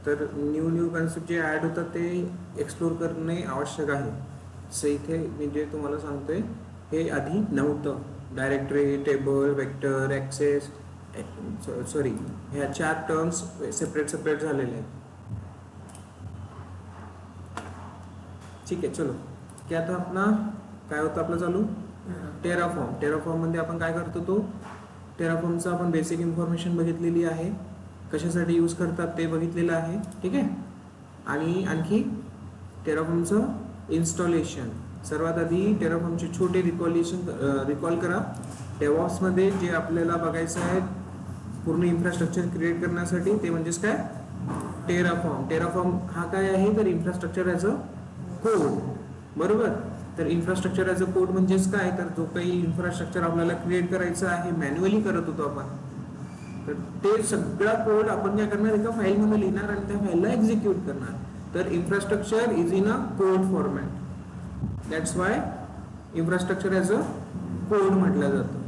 तर new concept जे add होतात ते एक्सप्लोर करणे आवश्यक आहे. सो इथे मी जे तुम्हाला सांगतोय हे आधी नव्हतं. Directory, table, vector, access, sorry ह्या 4 टर्म्स सेपरेट झालेले आहेत. ठीक आहे, चलो की आता आपला काय होतं आपलं चालू टेराफॉर्म मध्ये आपण काय करतो, तो टेराफॉर्मचा आपण बेसिक इन्फॉर्मेशन बघितलेली आहे, कशासाठी यूज करतात ते बघितलेलं आहे. ठीक आहे, आणि आणखी टेराफॉर्मचं इन्स्टॉलेशन. सर्वात आधी टेराफॉर्मचे छोटे रिकॉल करा. डेव्हऑप्समध्ये जे आपल्याला बघायचं आहे पूर्ण इन्फ्रास्ट्रक्चर क्रिएट करण्यासाठी ते म्हणजेच काय, टेराफॉर्म हा काय आहे तर इन्फ्रास्ट्रक्चर ॲज अ कोड. बरोबर, तर इन्फ्रास्ट्रक्चर ॲज अ कोड म्हणजेच काय, तर जो काही इन्फ्रास्ट्रक्चर आपल्याला क्रिएट करायचं आहे मॅन्युअली करत होतो आपण, तर ते सगळा कोड आपण काय करणार, एका फाईलमध्ये लिहिणार आणि त्या फाईलला एक्झिक्यूट करणार. तर infrastructure is in a code format. That's why infrastructure as a code म्हटलं जातं.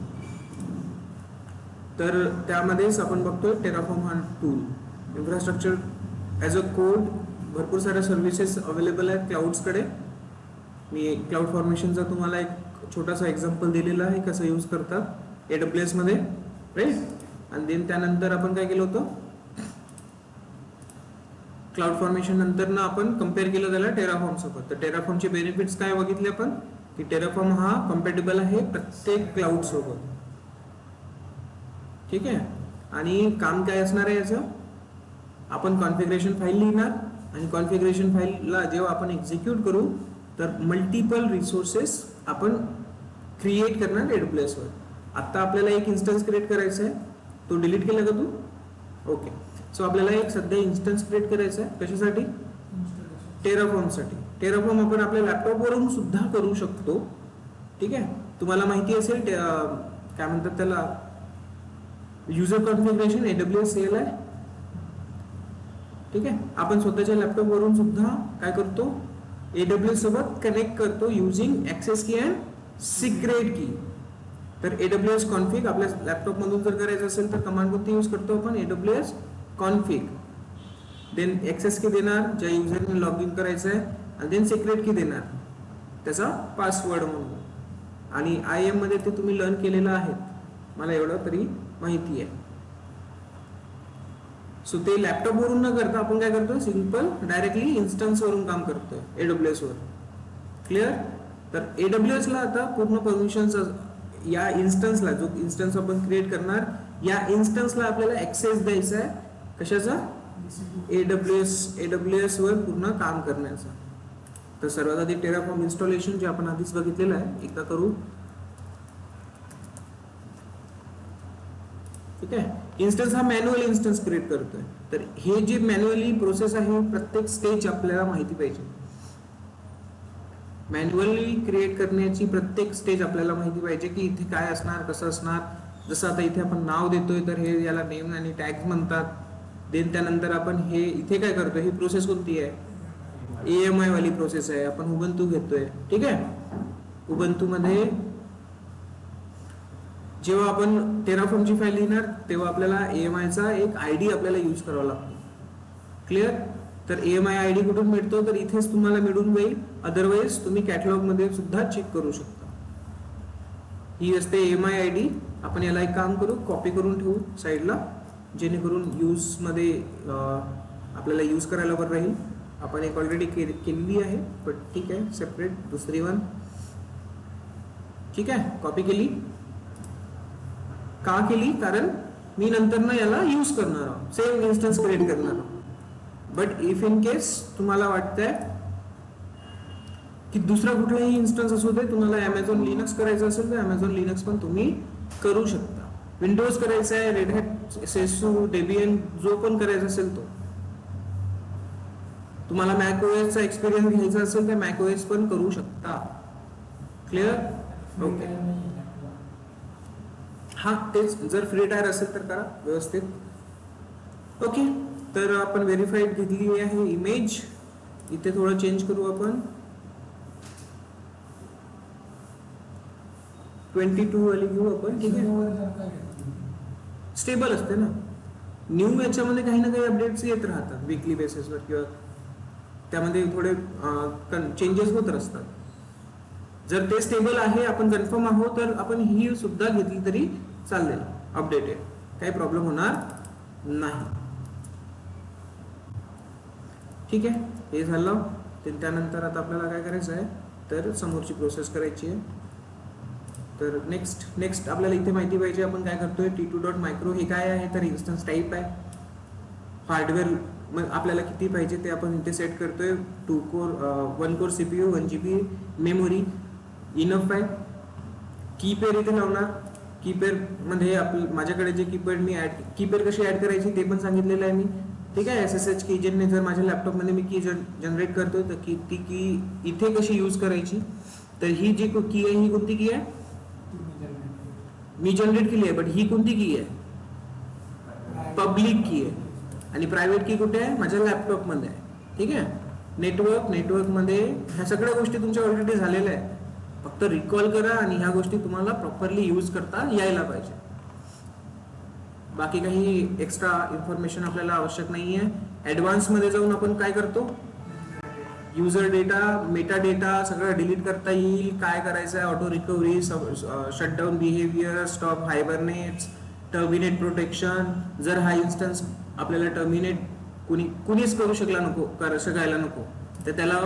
तर त्यामध्येच आपण बघतोय टेराफॉर्म हा tool. Infrastructure as a code भरपूर साऱ्या सर्व्हिसेस अवेलेबल आहेत क्लाउड्सकडे. मी क्लाउड फॉर्मेशनचा तुम्हाला एक छोटासा एक्झाम्पल दिलेला आहे कसं यूज करतात AWS मध्ये, राईट. आणि देन त्यानंतर आपण काय केलं होतं, क्लाउड फॉर्मेशन नंतर ना आपण कम्पेअर केलं त्याला टेराफॉर्म सोबत. तर टेराफॉर्मचे बेनिफिट्स काय बघितले आपण, की टेराफॉर्म हा कम्पॅटेबल आहे प्रत्येक क्लाउड सोबत. ठीक आहे, आणि काम काय असणार आहे याचं, आपण कॉन्फिगरेशन फाईल लिहिणार आणि कॉन्फिगरेशन फाईलला जेव्हा आपण एक्झिक्यूट करू तर मल्टिपल रिसोर्सेस आपण क्रिएट करणार AWS वर. आता आपल्याला एक इन्स्टन्स क्रिएट करायचा आहे, तो डिलीट केला का तू, ओके. सो आपल्याला एक सध्या इन्स्टन्स क्रिएट करायचा आहे, कशासाठी, टेराफॉर्मसाठी. टेराफॉर्म आपण आपल्या लॅपटॉपवरून सुद्धा करू शकतो. ठीक आहे, तुम्हाला माहिती असेल काय म्हणतात त्याला, युजर कॉन्फिगरेशन AWS CLI. ठीक आहे, आपण स्वतःच्या लॅपटॉपवरून सुद्धा काय करतो, AWS सोबत कनेक्ट करतो युजिंग ॲक्सेस की अँड सिक्रेट की. तर AWS कॉन्फिग आपल्या लॅपटॉप मधून जर करायचं असेल तर कमांड कोणती यूज करतो आपण, AWS कॉन्फिग. देन ॲक्सेस की देणार ज्या युजरने लॉग इन करायचं आहे, आणि देन सिक्रेट की देणार त्याचा पासवर्ड म्हणून. आणि IAM मध्ये ते तुम्ही लर्न केलेलं आहे, मला एवढं तरी माहिती आहे. सो ते लॅपटॉप वरून न करता आपण काय करतो, सिंपल डायरेक्टली इन्स्टन्स वरून काम करतोय AWS वर. क्लिअर. तर AWS ला आता पूर्ण परमिशन्स या इन्स्टन्सला, जो इन्स्टन्स आपण क्रिएट करणार या इन्स्टन्सला आपल्याला ऍक्सेस द्यायचा आहे, कशाचा, AWS वर पूर्ण काम करण्याचा. तर सर्वात आधी टेराफॉर्म इन्स्टॉलेशन जे आपण आधीच बघितलेलं आहे एकदा करू. ठीक आहे, इन्स्टन्स हा मॅन्युअल इन्स्टन्स क्रिएट करतोय. तर हे जे मॅन्युअली प्रोसेस आहे प्रत्येक स्टेज आपल्याला माहिती पाहिजे. मॅन्युअली क्रिएट करण्याची प्रत्येक स्टेज आपल्याला माहिती पाहिजे की इथे काय असणार, कसं असणार. जसं आता इथे आपण नाव देतोय तर हे याला नेम आणि टॅग्स म्हणतात. देन त्यानंतर आपण हे इथे काय करतोय, ही प्रोसेस कोणती आहे, AMI वाली प्रोसेस आहे. आपण उबंतू घेतोय. ठीक आहे, उबंतू मध्ये जेव्हा आपण टेराफॉर्मची फाईल लिहिणार तेव्हा आपल्याला AMI चा एक ID आपल्याला यूज करावा लागतो. क्लिअर. तर AMI ID कुठून मिळतो, तर इथेच तुम्हाला मिळून जाईल. अदरवाईज तुम्ही कॅटलॉग मध्ये सुद्धा चेक करू शकता. ही असते AMI ID. आपण याला एक काम करू, कॉपी करून ठेवू साईडला, जेणेकरून यूज मध्ये आपल्याला यूज करायला बरं राहील. आपण एक ऑलरेडी केलेली आहे, पण ठीक आहे, सेपरेट दुसरी वन. ठीक आहे, कॉपी केली. का केली, कारण मी नंतर ना याला यूज करणार आहोत, सेम इन्स्टन्स क्रिएट करणार आहोत. बट इफ इन केस तुम्हाला वाटतंय की दुसरा कुठलाही इन्स्टन्स असू दे, तुम्हाला Amazon Linux करायचं असेल तर Amazon Linux पण तुम्ही करू शकता. विंडोज करायचा आहे, रेड हॅट, सेसू, डेबियन, जो पण करायचा असेल तो. तुम्हाला मॅक OS चा एक्सपिरियन्स घ्यायचा असेल तर मॅक OS पण करू शकता. क्लिअर. ओके, हा तेच, जर फ्री टायर असेल तर करा व्यवस्थित. ओके, तर आपण व्हेरीफाईड घेतली आहे इमेज. इथे थोडं चेंज करू आपण, 22 वाली घेऊ आपण. ठीक आहे, स्टेबल असते ना. न्यू याच्यामध्ये काही ना काही अपडेट्स येत राहतात वीकली बेसिसवर किंवा त्यामध्ये थोडे चेंजेस होत असतात. जर ते स्टेबल आहे, आपण कन्फर्म आहोत, तर आपण ही सुद्धा घेतली तरी चालेल अपडेटेड, काही प्रॉब्लेम होणार नाही. ठीक आहे, हे झालं. त्यानंतर आता आपल्याला काय करायचं आहे, तर समोरची प्रोसेस करायची आहे. तर नेक्स्ट आपल्याला इथे माहिती पाहिजे आपण काय करतोय. T2.micro हे काय आहे, तर इन्स्टन्स टाईप आहे. हार्डवेअर मग आपल्याला किती पाहिजे ते आपण इथे सेट करतोय. 1 core CPU, 1 GB memory enough आहे. कीपेअर इथे लावणार. कीपेअर मध्ये माझ्याकडे जे कीपेअर कशी ऍड करायची ते पण सांगितलेलं आहे मी. ठीक आहे, SSH की ज्यांनी जर माझ्या लॅपटॉपमध्ये मी की जनरेट करतोय तर ती की इथे कशी यूज करायची. तर ही जी की आहे ही कोणती की आहे, मी जनरेट केली आहे, बट ही कोणती की आहे, पब्लिक की आहे. आणि प्रायव्हेट की कुठे आहे, माझ्या लॅपटॉप मध्ये आहे. ठीक आहे, नेटवर्क मध्ये ह्या सगळ्या गोष्टी तुमच्या ऑलरेडी झालेल्या आहेत. फक्त रिकॉल करा आणि ह्या गोष्टी तुम्हाला प्रॉपरली यूज करता यायला पाहिजे. बाकी काही एक्स्ट्रा इन्फॉर्मेशन आपल्याला आवश्यक नाहीये. ऍडव्हान्स मध्ये जाऊन आपण काय करतो, युजर डेटा, मेटा डेटा सगळं डिलीट करता येईल. काय करायचं आहे, auto recovery, shutdown behaviour, stop hibernates, terminate protection. जर हा इन्स्टन्स आपल्याला टर्मिनेट कुणीच करू शकायला नको तर त्याला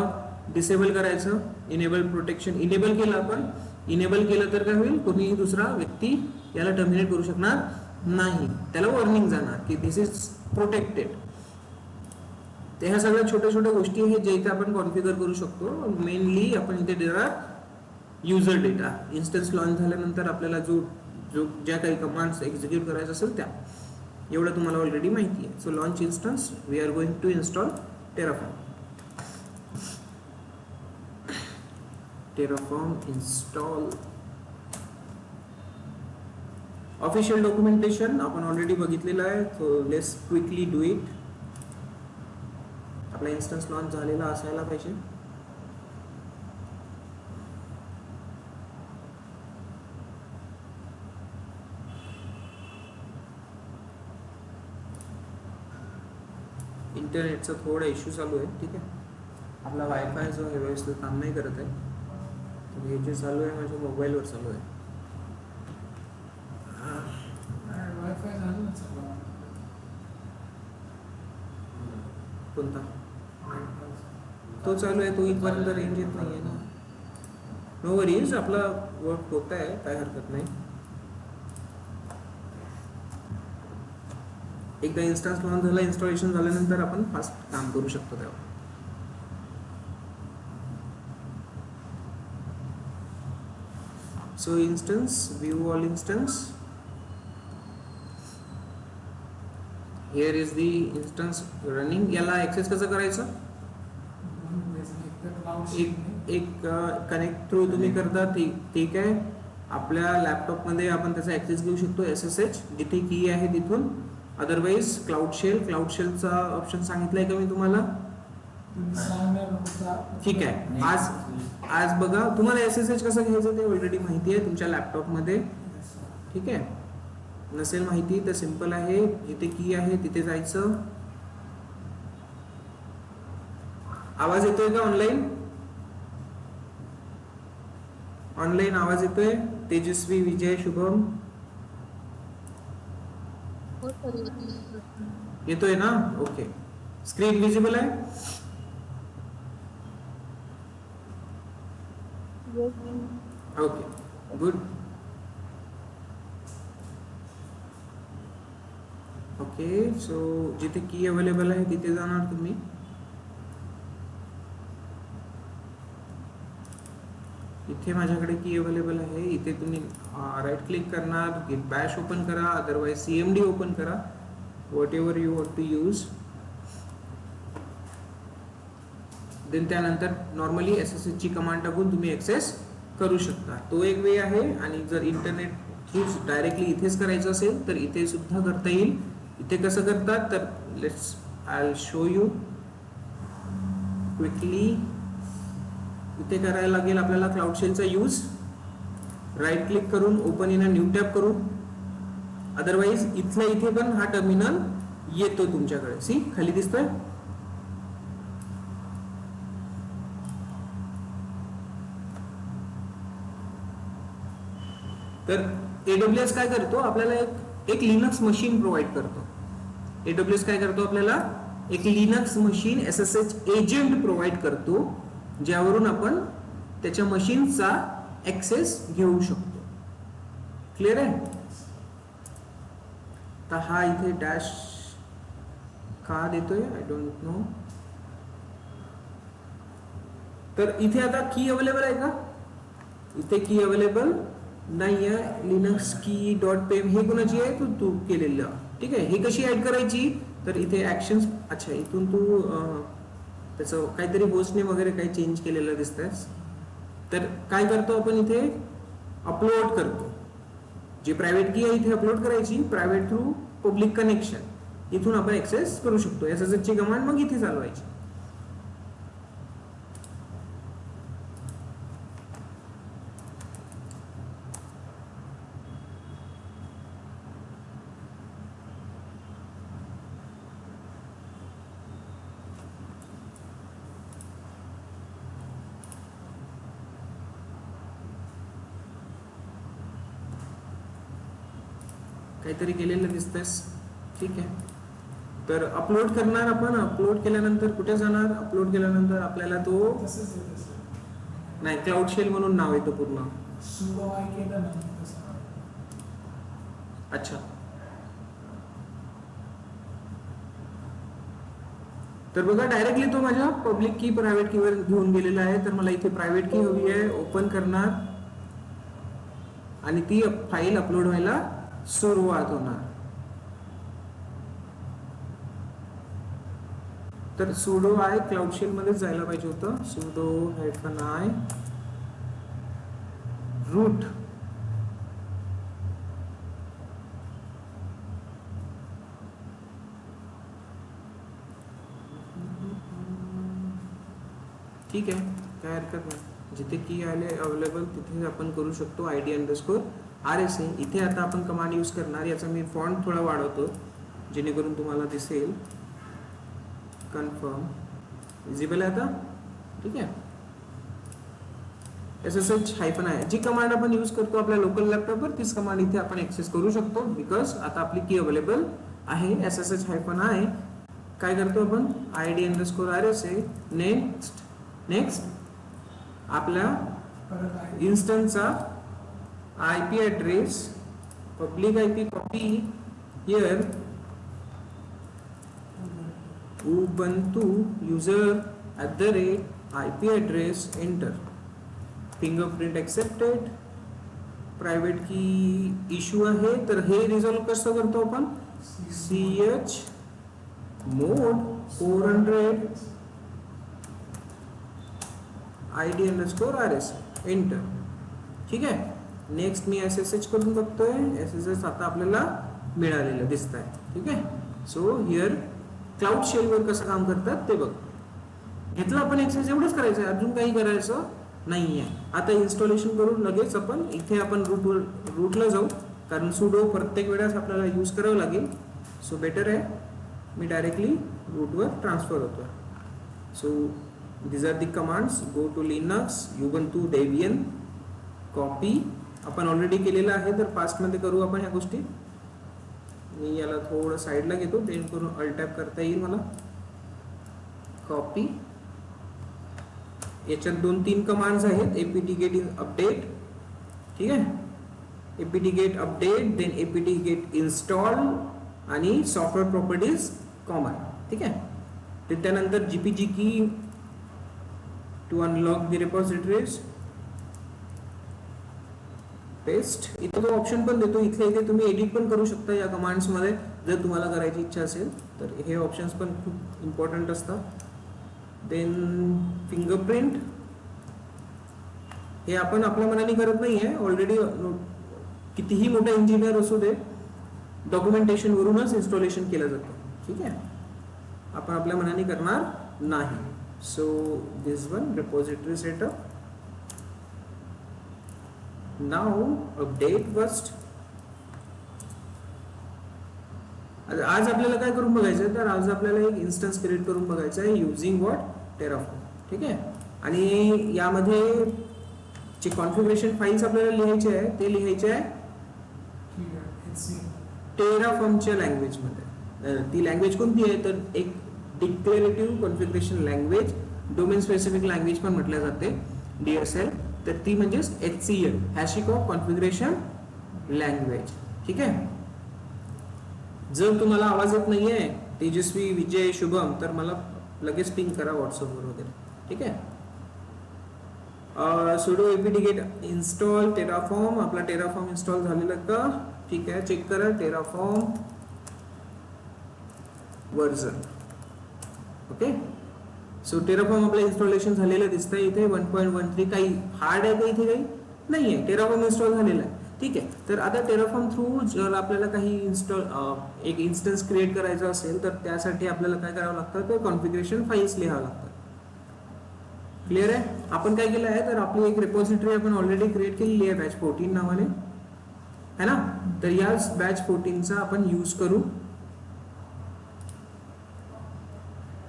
डिसेबल करायचं. इनेबल प्रोटेक्शन इनेबल केलं आपण. इनेबल केलं तर काय होईल, कोणीही दुसरा व्यक्ती याला टर्मिनेट करू शकणार नाही. त्याला वॉर्निंग जाणार की दिस इज प्रोटेक्टेड. ते ह्या सगळ्या छोट्या गोष्टी आहेत जे इथे आपण कॉन्फिगर करू शकतो. मेनली आपण इथे देणार युजर डेटा. इन्स्टन्स लॉन्च झाल्यानंतर आपल्याला जो ज्या काही कमांड्स एक्झिक्यूट करायचं असेल त्या, एवढं तुम्हाला ऑलरेडी माहिती आहे. So launch instance, we are going to install Terraform install. Official documentation आपण ऑलरेडी बघितलेलं आहे, so let's quickly do it. आपला इन्स्टन्स लॉन्च झालेला असायला पाहिजे. इंटरनेटचा थोडा इश्यू चालू आहे. ठीक आहे, आपला वायफाय जो आहे व्यवस्थित काम नाही करत आहे. तर हे जे चालू आहे माझ्या मोबाईलवर चालू आहे. कोणता तो चालू आहे, तो इथपर्यंत रेंज येत नाही आहे ना. नो वरीज, आपला वर्क होत आहे, काय हरकत नाही. एकदा इन्स्टन्स लॉन्च झाला, इन्स्टॉलेशन झाल्यानंतर आपण फास्ट काम करू शकतो त्यावर. So instance, view all instance. Here is the instance running. याला ऍक्सेस कसं करायचं, एक कनेक्ट थ्रू तुम्ही करता. ठीक आहे, आपल्या लॅपटॉप मध्ये आपण त्याचा ऍक्सेस घेऊ शकतो. SSH जिथे की आहे तिथून. अदरवाइज क्लाउड शेलचा ऑप्शन सांगितलाय का मी तुम्हाला. ठीक आहे, आज बघा तुम्हाला SSH कसं घ्यायचं ते ऑलरेडी माहिती आहे तुमच्या लॅपटॉप मध्ये. ठीक आहे, नसेल माहिती तर सिंपल आहे. जिथे की आहे तिथे जायचं. आवाज येतोय का ऑनलाईन आवाज येतोय. तेजस्वी, विजय, शुभम येतोय ना. ओके, स्क्रीन विजिबल आहे. Okay, good. ओके, सो जिथे की अवेलेबल आहे तिथे जाणार तुम्ही. इथे माझ्याकडे की अवेलेबल आहे. इथे तुम्ही राईट क्लिक करणार, गिट बॅश ओपन करा, अदरवाइज CMD ओपन करा, whatever you want to use. Then त्यानंतर नॉर्मली SSH ची कमांड टाकून तुम्ही ऍक्सेस करू शकता. तो एक वे आहे. आणि जर इंटरनेट थ्रू डायरेक्टली इथेच करायचं असेल तर इथे सुद्धा करता येईल. इथे कसं करतात तर I will show you quickly. इथे करायला लागेल आपल्याला क्लाउड शेलचा यूज. राईट क्लिक करून open in a new tab करून, अदरवाइज इथल्या इथे पण हा टर्मिनल येतो तुमच्याकडे. सी खाली दिसतोय. तर AWS काय करतो, आपल्याला एक लिनक्स मशीन प्रोव्हाइड करतो. AWS काय करतो, आपल्याला एक Linux machine SSH agent provide करतो, ज्यावरून आपण त्याच्या मशीनचा ऍक्सेस घेऊ शकतो. क्लिअर आहे. तर हा इथे डॅश का देतोय आय डोंट नो. तर इथे आता की अवेलेबल आहे का, इथे की अवेलेबल नाही आहे. लिनक्स की डॉट पेम हे कोणाची आहे, तू केलेलं. ठीक आहे. हे कशी ऍड करायची, तर इथे ऍक्शन्स. अच्छा, इथून तू त्याचं काहीतरी होस्ट नेम वगैरे काही चेंज केलेलं दिसतंय. तर काय करतो आपण इथे अपलोड करतो. जी प्रायव्हेट की आहे इथे अपलोड करायची, प्रायव्हेट थ्रू पब्लिक कनेक्शन. इथून आपण ऍक्सेस करू शकतो. SSH ची कमांड मग इथे चालवायची. काहीतरी केलेलं दिसतंय. ठीक आहे. तर अपलोड करणार आपण. अपलोड केल्यानंतर कुठे जाणार, अपलोड केल्यानंतर आपल्याला तो नाही, क्लाउड शेल म्हणून नाव येतं पूर्ण. अच्छा, तर बघा डायरेक्टली तो माझ्या पब्लिक की प्रायव्हेट कीवर घेऊन गेलेला आहे. तर मला इथे प्रायव्हेट की हवी आहे. ओपन करणार आणि ती फाईल अपलोड व्हायला सुरुवात होणार. तर sudo i क्लाउड शेल मध्ये जायला पाहिजे होतं. sudo -i root. ठीक आहे, काय हरकत नाही. जिथे की आले अवेलेबल तिथे आपण करू शकतो. ID_RSA. इथे आता आपण कमांड यूज करणार. याचा मी फॉन्ट थोडा वाढवतो जेणेकरून तुम्हाला दिसेल. कन्फर्म विजिबल आहे आता. ठीक आहे. SSH-i जी कमांड आपण यूज करतो आपल्या लोकल लॅपटॉपवर, तीच कमांड इथे आपण ऍक्सेस करू शकतो. बिकॉज आता आपली की अवेलेबल आहे. SSH-i काय करतो आपण, ID_RSA नेक्स्ट आपल्या इन्स्टन्सचा IP address, public IP copy here ubuntu user @IP address enter. Fingerprint accepted. Private की इश्यू आहे. तर हे रिझॉल्व्ह कसं करतो आपण, chmod 400 ID_RSA एंटर. ठीक आहे. नेक्स्ट मी SSH करून बघतोय. SSH आता आपल्याला मिळालेलं दिसत आहे. ठीक आहे. सो हिअर क्लाउड शेलवर कसं काम करतात ते बघ. घेतलं आपण ऍक्सेस, एवढंच करायचं आहे, अजून काही करायचं नाही आहे. आता इन्स्टॉलेशन करून लगेच आपण इथे आपण रूटला जाऊ, कारण sudo प्रत्येक वेळेस आपल्याला यूज करावं लागेल. सो बेटर आहे मी डायरेक्टली रूटवर ट्रान्सफर होतो. So these are the commands. go to Linux, Ubuntu, Debian, copy. आपण ऑलरेडी केलेलं आहे, तर पास्ट मध्ये करू आपण ह्या गोष्टी. मी याला थोडं साईडला घेतो जेणेकरून अल्ट टॅप करता येईल मला. कॉपी. याच्यात 2-3 कमांड्स आहेत. apt-get update. ठीक आहे. apt-get update, then apt-get install आणि सॉफ्टवेअर प्रॉपर्टीज कॉमन. ठीक आहे. त्यानंतर gpg key to unlock the repositories paste. इथं तो ऑप्शन पण देतो. इथे तुम्ही एडिट पण करू शकता या कमांड्स मध्ये जर तुम्हाला करायची इच्छा असेल तर. हे ऑप्शन्स पण खूप इम्पॉर्टंट असतात. देन फिंगरप्रिंट हे आपण आपल्या मनाने करत नाहीये. ऑलरेडी कितीही मोठा इंजिनियर असू दे, डॉक्युमेंटेशन वरूनच इन्स्टॉलेशन केलं जातं. ठीक आहे. आपण आपल्या मनाने करणार नाही. So this one repository setup. Now update first. आज आपल्याला काय करून बघायचं आहे, तर आज आपल्याला एक इन्स्टन्स क्रिएट करून बघायचं आहे युझिंग व्हॉट टेराफॉर्म. ठीक आहे. आणि यामध्ये जे कॉन्फिगरेशन फाईल्स आपल्याला लिहायचे आहे ते लिहायचे आहे टेराफॉर्मच्या लँग्वेजमध्ये. ती लँग्वेज कोणती आहे, तर एक declarative configuration language, domain specific language पण म्हटल्या जाते DSL. तर ती म्हणजेच HCL, hashing of configuration language. ठीक आहे. जर तुम्हाला आवाज येत नाहीये तेजस्वी, विजय, शुभम, तर मला लगेच पिंग करा व्हॉट्सअपवर वगैरे. ठीक आहे. sudo apt get install Terraform. आपला टेराफॉर्म इन्स्टॉल झालेला का, ठीक आहे, चेक करा. Terraform version. Okay. So Terraform आपलं इन्स्टॉलेशन झालेलं दिसतंय इथे 1.13. काही हार्ड आहे का इथे, काही नाही आहे, टेराफॉर्म इन्स्टॉल झालेला आहे. ठीक आहे. तर आता टेराफॉर्म थ्रू जर आपल्याला काही एक इन्स्टन्स क्रिएट करायचा असेल तर त्यासाठी आपल्याला काय करावं लागतं, तर कॉन्फिगरेशन फाईल्स लिहावं लागतात. क्लिअर आहे. आपण काय केलं आहे, तर आपली एक रिपॉझिटरी आपण ऑलरेडी क्रिएट केलेली आहे बॅच 14 नावाने, है ना. तर या बॅच 14चा आपण यूज करू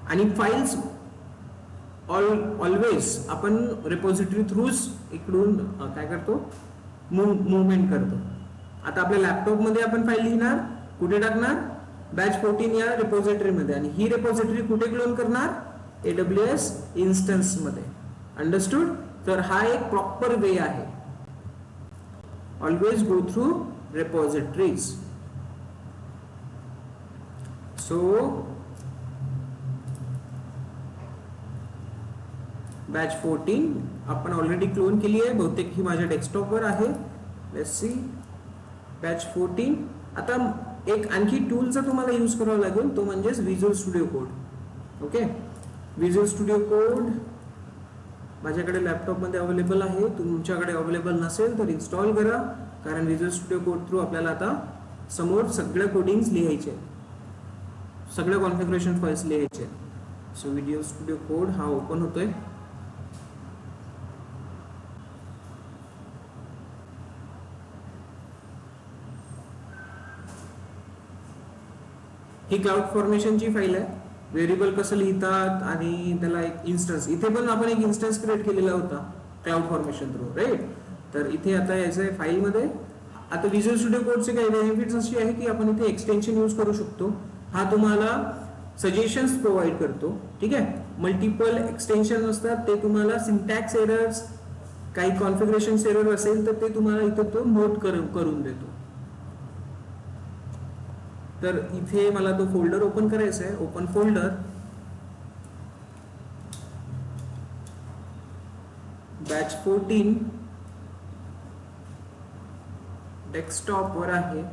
आणि फाईल्स ऑलवेज आपण रिपॉझिटरी थ्रूच इकडून काय करतो, मूवमेंट करतो. आता आपल्या लॅपटॉपमध्ये आपण फाईल लिहिणार, कुठे टाकणार, बॅच 14 या रिपॉझिटरीमध्ये, आणि ही रिपॉझिटरी कुठे क्लोन करणार, AWS इन्स्टन्स मध्ये. अंडरस्टूड. तर हा एक प्रॉपर वे आहे. Always go through repositories. So batch 14 आपण ऑलरेडी क्लोन केली आहे, बहुतेक ही माझ्या डेस्कटॉपवर आहे. Let's see batch 14. आता एक आणखी टूलचा तुम्हाला यूज करावा लागेल, तो म्हणजेच visual studio code. Okay. Visual studio code माझ्याकडे लॅपटॉपमध्ये अवेलेबल आहे. तुमच्याकडे अवेलेबल नसेल तर इन्स्टॉल करा, कारण व्हिज्युअल स्टुडिओ कोड थ्रू आपल्याला आता समोर सगळ्या कोडिंग्स लिहायचे, सगळ्या कॉन्फिगरेशन फाईल्स लिहायचे. सो व्हिज्युअल स्टुडिओ कोड हा ओपन होतोय. ही क्लाउड फॉर्मेशनची फाईल आहे. व्हेरिएबल कसं लिहितात आणि त्याला एक इन्स्टन्स, इथे पण आपण एक इन्स्टन्स क्रिएट केलेला होता क्लाउड फॉर्मेशन थ्रू, राईट. तर इथे आता यायचं आहे फाईलमध्ये. आता व्हिज्युअल स्टुडिओ कोडचे काही बेनिफिट्स अशी आहे की आपण इथे एक्सटेन्शन यूज करू शकतो. हा तुम्हाला सजेशन्स प्रोव्हाइड करतो. ठीक आहे. मल्टिपल एक्सटेन्शन असतात, ते तुम्हाला सिंटॅक्स एरर्स, काही कॉन्फिगरेशन एरर असेल तर ते तुम्हाला इथे तो नोट करून देतो. तर इथे मला तो फोल्डर ओपन करायचा आहे. ओपन फोल्डर, बॅच 14 डेस्कटॉप वर आहे.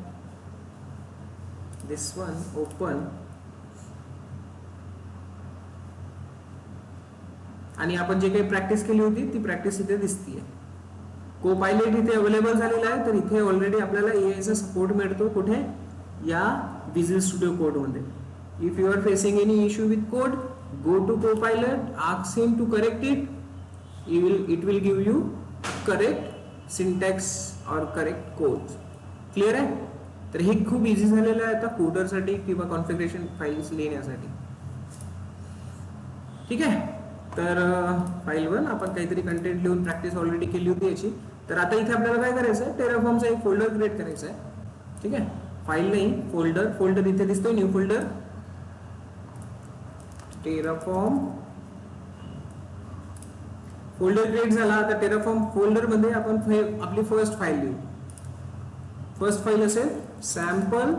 दिस वन ओपन. आणि आपण जे काही प्रॅक्टिस केली होती ती प्रॅक्टिस इथे दिसतीये. कोपायलट इथे अवेलेबल झालेला आहे. तर इथे ऑलरेडी आपल्याला AI चा सपोर्ट मिळतो. कुठे, या व्हिज्युअल स्टुडिओ कोड मध्ये. If you are facing any issue with code, go to copilot, ask him to correct it. It will give you correct syntax और करेक्ट कोड. क्लिअर आहे. तर हे खूप इझी झालेलं आहे आता कोडरसाठी किंवा कॉन्फिगरेशन फाईल्स लिहिण्यासाठी. ठीक आहे. तर फाईल 1 आपण काहीतरी कंटेंट लिहून प्रॅक्टिस ऑलरेडी केली होती याची. तर आता इथे आपल्याला काय करायचं आहे, टेराफॉर्मचा एक फोल्डर क्रिएट करायचा आहे. ठीक आहे. फाईल नाही, फोल्डर. फोल्डर इथे दिसतोय, new folder, Terraform. Folder create झाला. आता टेराफॉर्म फोल्डर मध्ये आपण आपली फर्स्ट फाईल लिहू. फर्स्ट फाईल असेल सॅम्पल,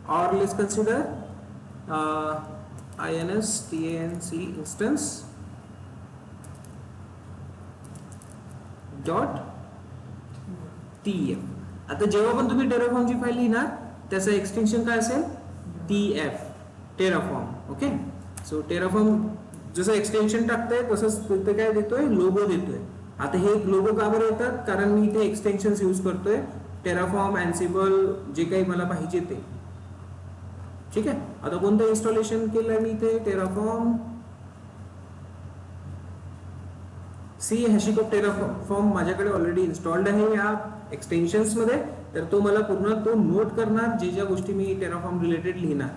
और let's consider instanc instance dot tf. आता जेव्हा पण तुम्ही टेराफॉर्मची फाईल लिहिणार त्याचं एक्सटेन्शन काय असेल, tf, Terraform. Okay. So Terraform जसं एक्सटेन्शन टाकतंय तसंच तिथे काय देतोय, लोगो देतोय. आता हे लोगो का बरं येतात, कारण मी इथे एक्सटेन्शन्स यूज करतोय, टेराफॉर्म, एन्सिबल, जे काही मला पाहिजे ते. ठीक आहे. आता कोणतं इन्स्टॉलेशन केलंय मी इथे, टेराफॉर्म सी हॅशिकॉप टेराफॉर्म माझ्याकडे ऑलरेडी इन्स्टॉल्ड आहे या एक्सटेन्शन्स मध्ये, तर तो मला पूर्ण तो नोट करणार जे ज्या गोष्टी मी टेराफॉर्म रिलेटेड लिहिणार.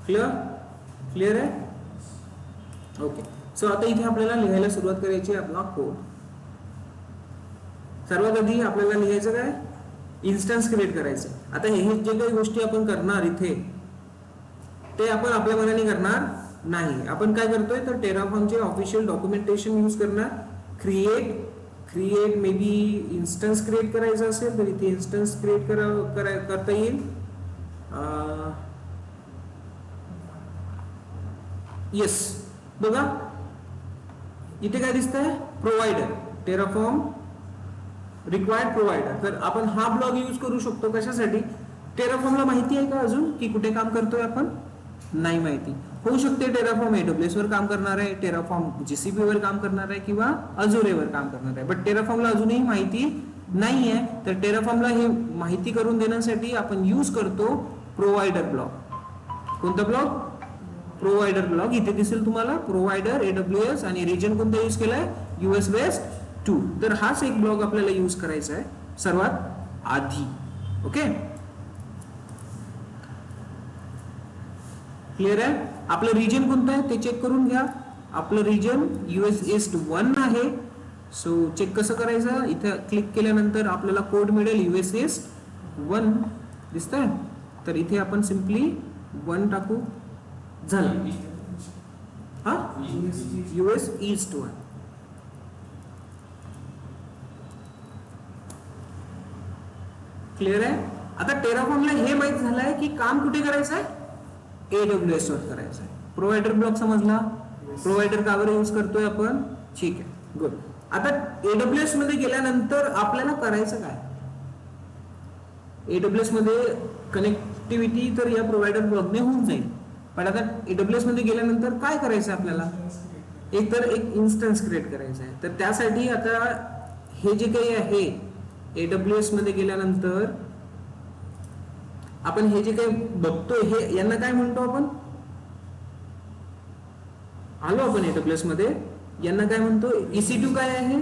क्लिअर आहे? ओके. सो आता इथे आपल्याला लिहायला सुरुवात करायची आहे आपला कोड. सर्वात आधी आपल्याला लिहायचं काय, इन्स्टन्स क्रिएट करायचं. आता हे जे काही गोष्टी आपण करणार इथे ते आपण आपल्या मनाने करणार नाही. आपण काय करतोय तर टेराफॉर्मचे ऑफिशियल डॉक्युमेंटेशन यूज करणार. Create may be instance create करायचं असेल तर इथे इन्स्टन्स क्रिएट करता येईल. येस, बघा इथे काय दिसतंय, प्रोव्हायडर टेराफॉर्म रिक्वायर्ड प्रोव्हायडर. तर आपण हा ब्लॉग यूज करू शकतो कशासाठी, टेराफॉर्मला माहिती आहे का अजून की कुठे काम करतोय आपण, नाही माहिती. होऊ शकते टेराफॉर्म AWS वर काम करणार आहे, टेराफॉर्म GCP वर काम करणार आहे किंवा Azure वर काम करणार आहे, बट टेराफॉर्मला अजूनही माहिती नाही आहे. तर टेराफॉर्मला हे माहिती करून देण्यासाठी आपण यूज करतो प्रोव्हायडर ब्लॉक. कोणता ब्लॉक, प्रोव्हायडर ब्लॉक. इथे दिसेल तुम्हाला प्रोव्हायडर AWS आणि रिजन कोणता यूज केलाय, US West 2. तर हाच एक ब्लॉक आपल्याला यूज करायचा आहे सर्वात आधी. ओके, क्लिअर आहे? आपलं रिजन कोणतं आहे ते चेक करून घ्या. आपलं रिजन US East 1 आहे. सो चेक कसं करायचं, इथं क्लिक केल्यानंतर आपल्याला कोड मिळेल US East 1 दिसतंय. तर इथे आपण सिम्पली 1 टाकू, झालं. हा, US East 1. क्लिअर आहे? आता टेराफॉर्मला हे माहित झालंय की काम कुठे करायचं आहे, AWS वर करायचं आहे. प्रोव्हायडर ब्लॉक समजला, प्रोव्हायडर का बरं यूज करतोय आपण, ठीक आहे, गुड. आता AWS मध्ये गेल्यानंतर आपल्याला करायचं काय, AWS मध्ये कनेक्टिव्हिटी तर या प्रोव्हायडर ब्लॉकने होऊन जाईल, पण आता AWS मध्ये गेल्यानंतर काय करायचं आपल्याला, एक तर एक इन्स्टन्स क्रिएट करायचा आहे. तर त्यासाठी आता हे जे काही आहे AWS मध्ये गेल्यानंतर आपण हे जे काही बघतोय हे यांना काय म्हणतो आपण, आलो आपण AWS मध्ये, यांना काय म्हणतो, EC2 काय आहे,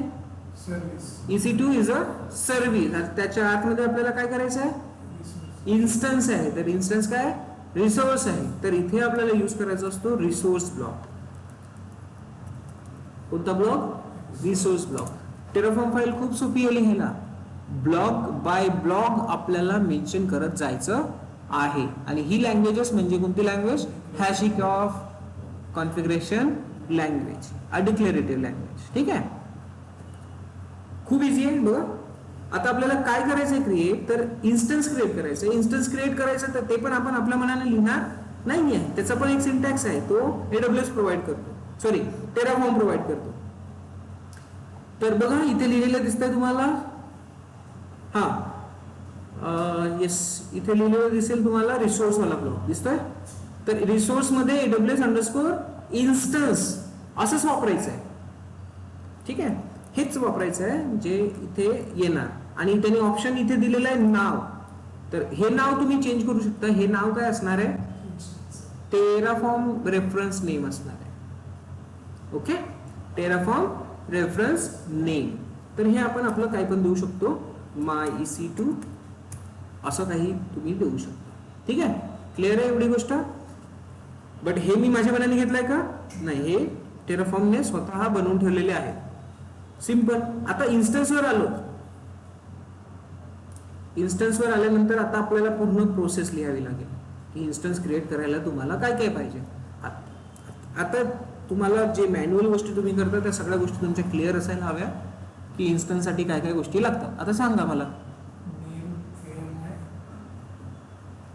EC2 इज अ सर्व्हिस. त्याच्या आतमध्ये आपल्याला काय करायचं आहे, इन्स्टन्स आहे. तर इन्स्टन्स काय, रिसोर्स आहे. तर इथे आपल्याला यूज करायचा असतो रिसोर्स ब्लॉक. कोणता block, resource block. Terraform file खूप सोपी आहे लिहायला. ब्लॉक बाय ब्लॉक आपल्याला मेन्शन करत जायचं आहे. आणि ही लँग्वेजेस म्हणजे कोणती language, HashiCorp configuration language, a declarative language. ठीक आहे, खूप इझी आहे. बघा आता आपल्याला काय करायचंय क्रिएट, तर इन्स्टन्स क्रिएट करायचं. इन्स्टन्स क्रिएट करायचं तर ते पण आपण आपल्या मनाने लिहिणार नाहीये, त्याचा पण एक सिंटॅक्स आहे, तो AWS प्रोव्हाइड करतो, सॉरी टेराफॉर्म प्रोव्हाइड करतो. तर बघा इथे लिहिलेलं दिसतंय तुम्हाला, हा येस, इथे लिहिलेलं दिसेल तुम्हाला रिसोर्स वाला ब्लॉक दिसतोय. तर रिसोर्स मध्ये AWS अंडरस्कोर इन्स्टन्स असंच वापरायचं आहे. ठीक आहे, हेच वापरायचं आहे जे इथे येणार. आणि त्याने ऑप्शन इथे दिलेलं आहे नाव. तर हे नाव तुम्ही चेंज करू शकता. हे नाव काय असणार आहे, टेराफॉर्म रेफरन्स नेम असणार आहे. Okay, Terraform reference name. तर हे आपण आपलं काय पण देऊ शकतो, माय EC2 असं काही तुम्ही देऊ शकता. ठीक आहे, क्लिअर आहे एवढी गोष्ट. बट हे मी माझ्या मनाने घेतलंय का, नाही, हे टेराफॉर्मने स्वतः बनवून ठेवलेले आहे. सिंपल. आता इन्स्टन्सवर आलो. इन्स्टन्सवर आल्यानंतर आता आपल्याला पूर्ण प्रोसेस लिहावी लागेल की इन्स्टन्स क्रिएट करायला तुम्हाला काय काय पाहिजे. आता तुम्हाला जे मॅन्युअल गोष्टी तुम्ही करता त्या सगळ्या गोष्टी तुमच्या क्लिअर असायला हव्या की इन्स्टन्ससाठी काय काय गोष्टी लागतात. आता सांगा मला,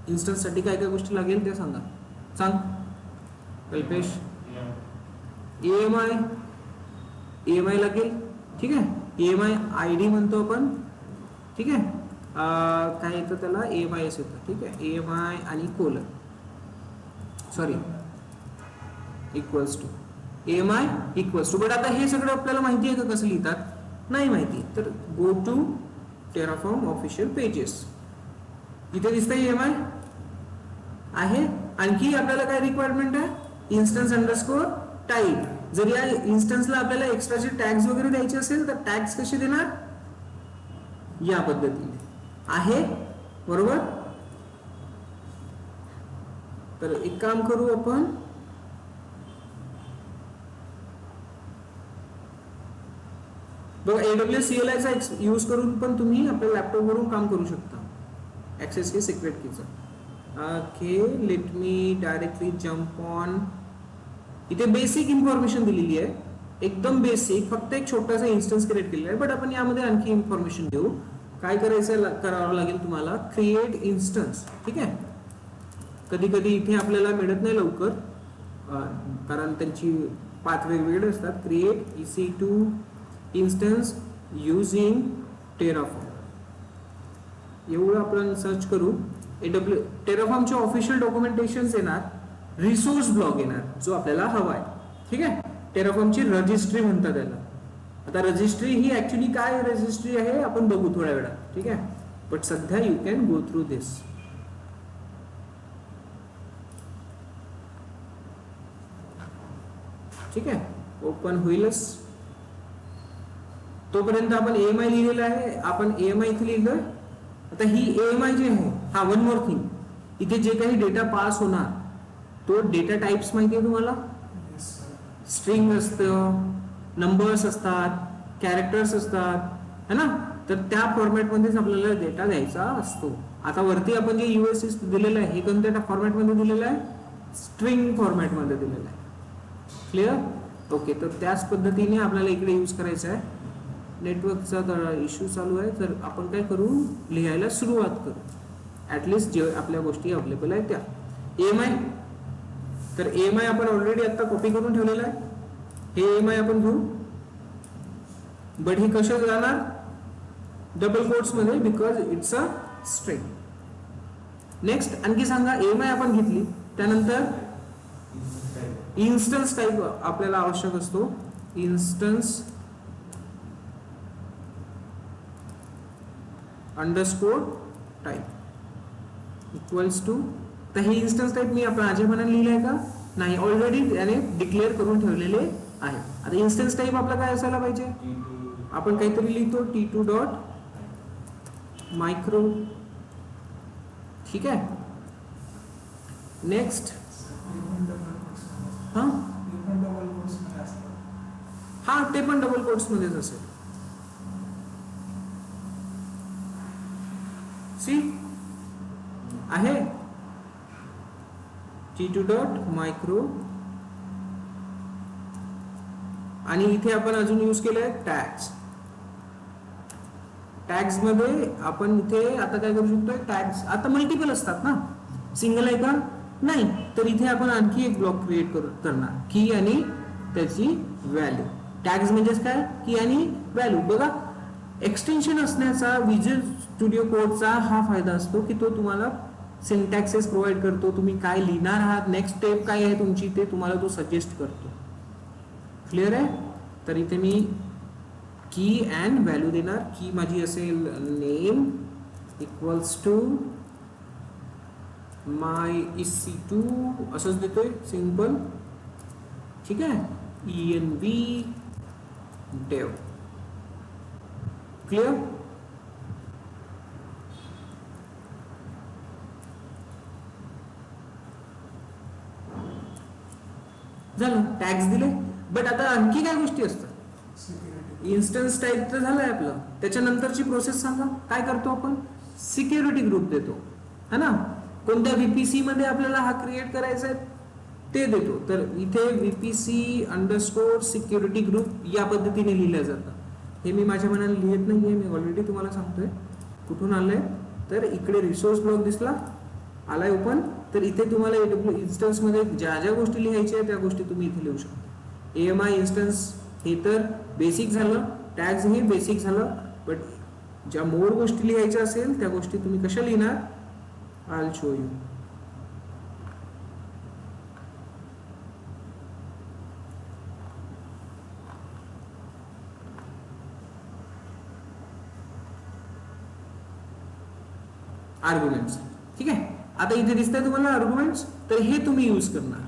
इन्स्टन्ससाठी काय काय गोष्टी लागेल ते सांगा. सांग कल्पेश. EMI लागेल. ठीक आहे, EMI ID म्हणतो आपण. ठीक आहे, काय येतं त्याला, AMIS येतं. ठीक आहे, EMI आणि colon, sorry equals to EMI equals to. But आता हे सगळं आपल्याला माहिती आहे का कसं लिहितात, नाही माहिती. तर go to Terraform official pages. इथे दिसतंय EMI आहे. आणखी आपल्याला काय रिक्वायरमेंट आहे, इन्स्टन्स अंडरस्कोर टाईप. जर या इन्स्टन्सला आपल्याला एक्स्ट्राचे टॅग्स वगैरे द्यायचे असेल तर टॅग्स कसे देणार, या पद्धतीने आहे, बरोबर. तर एक काम करू आपण, बघा AWS CLI चा यूज करून पण तुम्ही आपल्या लॅपटॉप वरून काम करू शकता ऍक्सेस की सिक्रेट कीचा. Okay, let me directly jump on. इथे बेसिक इन्फॉर्मेशन दिलेली आहे, एकदम बेसिक, फक्त एक छोटासा इन्स्टन्स क्रिएट केलेला आहे. बट आपण यामध्ये आणखी इन्फॉर्मेशन देऊ. काय करावं लागेल तुम्हाला, क्रिएट इन्स्टन्स. ठीक आहे, कधी कधी इथे आपल्याला मिळत नाही लवकर, कारण त्यांची पाथ वेगवेगळे असतात. Create EC2 instance using Terraform, एवढं आपण सर्च करू. टेराफॉर्मचे ऑफिशियल डॉक्युमेंटेशन येणार, रिसोर्स ब्लॉक येणार जो आपल्याला हवा आहे. ठीक आहे, टेराफॉर्मची रजिस्ट्री म्हणतात त्याला. आता रजिस्ट्री ही ऍक्च्युली काय रजिस्ट्री आहे आपण बघू थोड्या वेळात. ठीक आहे, बट सध्या यू कॅन गो थ्रू दिस. ठीक आहे, ओपन होईलच. तोपर्यंत आपण AMI लिहिलेलं आहे, आपण AMI इथे लिहिलं. आता ही AMI जे आहे, हा वन मोर थिंग, इथे जे काही डेटा पास होणार तो डेटा टाइप्स माहिती आहे तुम्हाला, स्ट्रिंग असतं, नंबर्स असतात, कॅरेक्टर्स असतात, है ना. तर त्या फॉर्मॅटमध्येच आपल्याला डेटा द्यायचा असतो. आता वरती आपण जे USS दिलेलं आहे हे कोणत्या फॉर्मॅटमध्ये दिलेलं आहे, स्ट्रिंग फॉर्मॅटमध्ये दिलेलं आहे. Clear, okay. तर त्याच पद्धतीने आपल्याला इकडे यूज करायचं आहे. नेटवर्कचा इश्यू चालू आहे, तर आपण काय करू, लिहायला सुरुवात करू, ऍटलिस्ट जे आपल्या गोष्टी अवेलेबल आहेत त्या. AMI, तर AMI आपण ऑलरेडी आता कॉपी करून ठेवलेला आहे. हे AMI आपण घेऊ, बट हे कशात जाणार, डबल कोट्स मध्ये, because it's a string. Next आणखी सांगा, AMI आपण घेतली, त्यानंतर इन्स्टन्स टाईप आपल्याला आवश्यक असतो. Instance underscore type equals to. तर हे इन्स्टन्स टाईप मी माझ्या मनाने लिहिलं आहे का, नाही, ऑलरेडी त्याने डिक्लेअर करून ठेवलेले आहे. आता इन्स्टन्स टाईप आपला काय असायला पाहिजे, आपण काहीतरी लिहितो T2 डॉट मायक्रो. ठीक आहे, नेक्स्ट. हा, ते पण डबल कोट्स मध्येच असेल. सी आहे T2 डॉट मायक्रो. आणि इथे आपण अजून यूज केलंय टॅग्स. टॅग्स मध्ये आपण इथे आता काय करू शकतो, टॅग्स आता मल्टिपल असतात ना, सिंगल आहे का, नाही. तर इथे आपण आणखी एक ब्लॉक क्रिएट करणार, की आणि त्याची व्हॅल्यू. टॅग्स म्हणजेच काय, की आणि व्हॅल्यू. बघा, एक्सटेन्शन असण्याचा विज्युअल स्टुडिओ कोडचा हा फायदा असतो की तो तुम्हाला सिंटॅक्सेस प्रोव्हाइड करतो. तुम्ही काय लिहिणार आहात, नेक्स्ट स्टेप काय आहे तुमची, ते तुम्हाला तो सजेस्ट करतो. क्लिअर आहे. तर इथे मी की अँड व्हॅल्यू देणार. की माझी असेल name equals to my EC2 असंच देतोय, सिंपल. ठीक आहे, env dev. क्लिअर. झालं, टॅग्स दिले. बट आता आणखी काय गोष्टी असतात, इन्स्टन्स टाईप तर झालंय आपलं, त्याच्यानंतरची प्रोसेस सांगा. काय करतो आपण, सिक्युरिटी ग्रुप देतो, है ना. कोणत्या VPC मध्ये आपल्याला हा क्रिएट करायचा आहे ते देतो. तर इथे VPC अंडरस्कोर सिक्युरिटी ग्रुप या पद्धतीने लिहिलं जातं. हे मी माझ्या मनाने लिहित नाहीये, मी ऑलरेडी तुम्हाला सांगतोय कुठून आलंय. तर इकडे रिसोर्स ब्लॉक दिसला, आलाय ओपन. तर इथे तुम्हाला AWS इन्स्टन्स मध्ये ज्या ज्या गोष्टी लिहायच्या आहेत त्या गोष्टी तुम्ही इथे लिहू शकता. AMI इन्स्टन्स हे तर बेसिक झालं, टॅग्स हे बेसिक झालं. बट ज्या मोर गोष्टी लिहायच्या असेल त्या गोष्टी तुम्ही कशा लिहिणार, I will show you. Arguments. ठीक आहे, आता इथे दिसतंय तुम्हाला आर्ग्युमेंट्स, तर हे तुम्ही यूज करणार.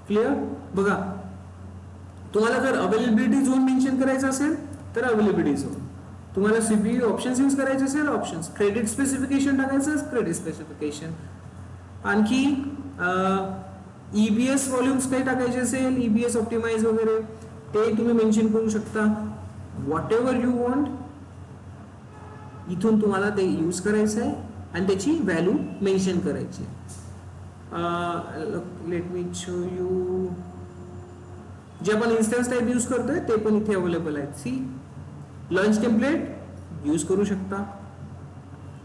क्लिअर. बघा, तुम्हाला जर अवेलेबिलिटी झोन मेन्शन करायचा असेल तर अवेलेबिलिटी झोन, तुम्हाला सीपीयू ऑप्शन्स यूज करायचे असेल ऑप्शन्स, क्रेडिट स्पेसिफिकेशन टाकायचं क्रेडिट स्पेसिफिकेशन, आणखी ईबीएस व्हॉल्यूम्स काही टाकायचे असेल ईबीएस ऑप्टिमाइज वगैरे ते तुम्ही मेन्शन करू शकता. व्हॉट एव्हर यू वॉन्ट इथून तुम्हाला ते यूज करायचं आहे आणि त्याची व्हॅल्यू मेन्शन करायची. लेट मी शो यू जे आपण इन्स्टन्स टाईप यूज करतोय ते पण इथे अवेलेबल आहेत. सी लॉन्च टेम्पलेट यूज करू शकता.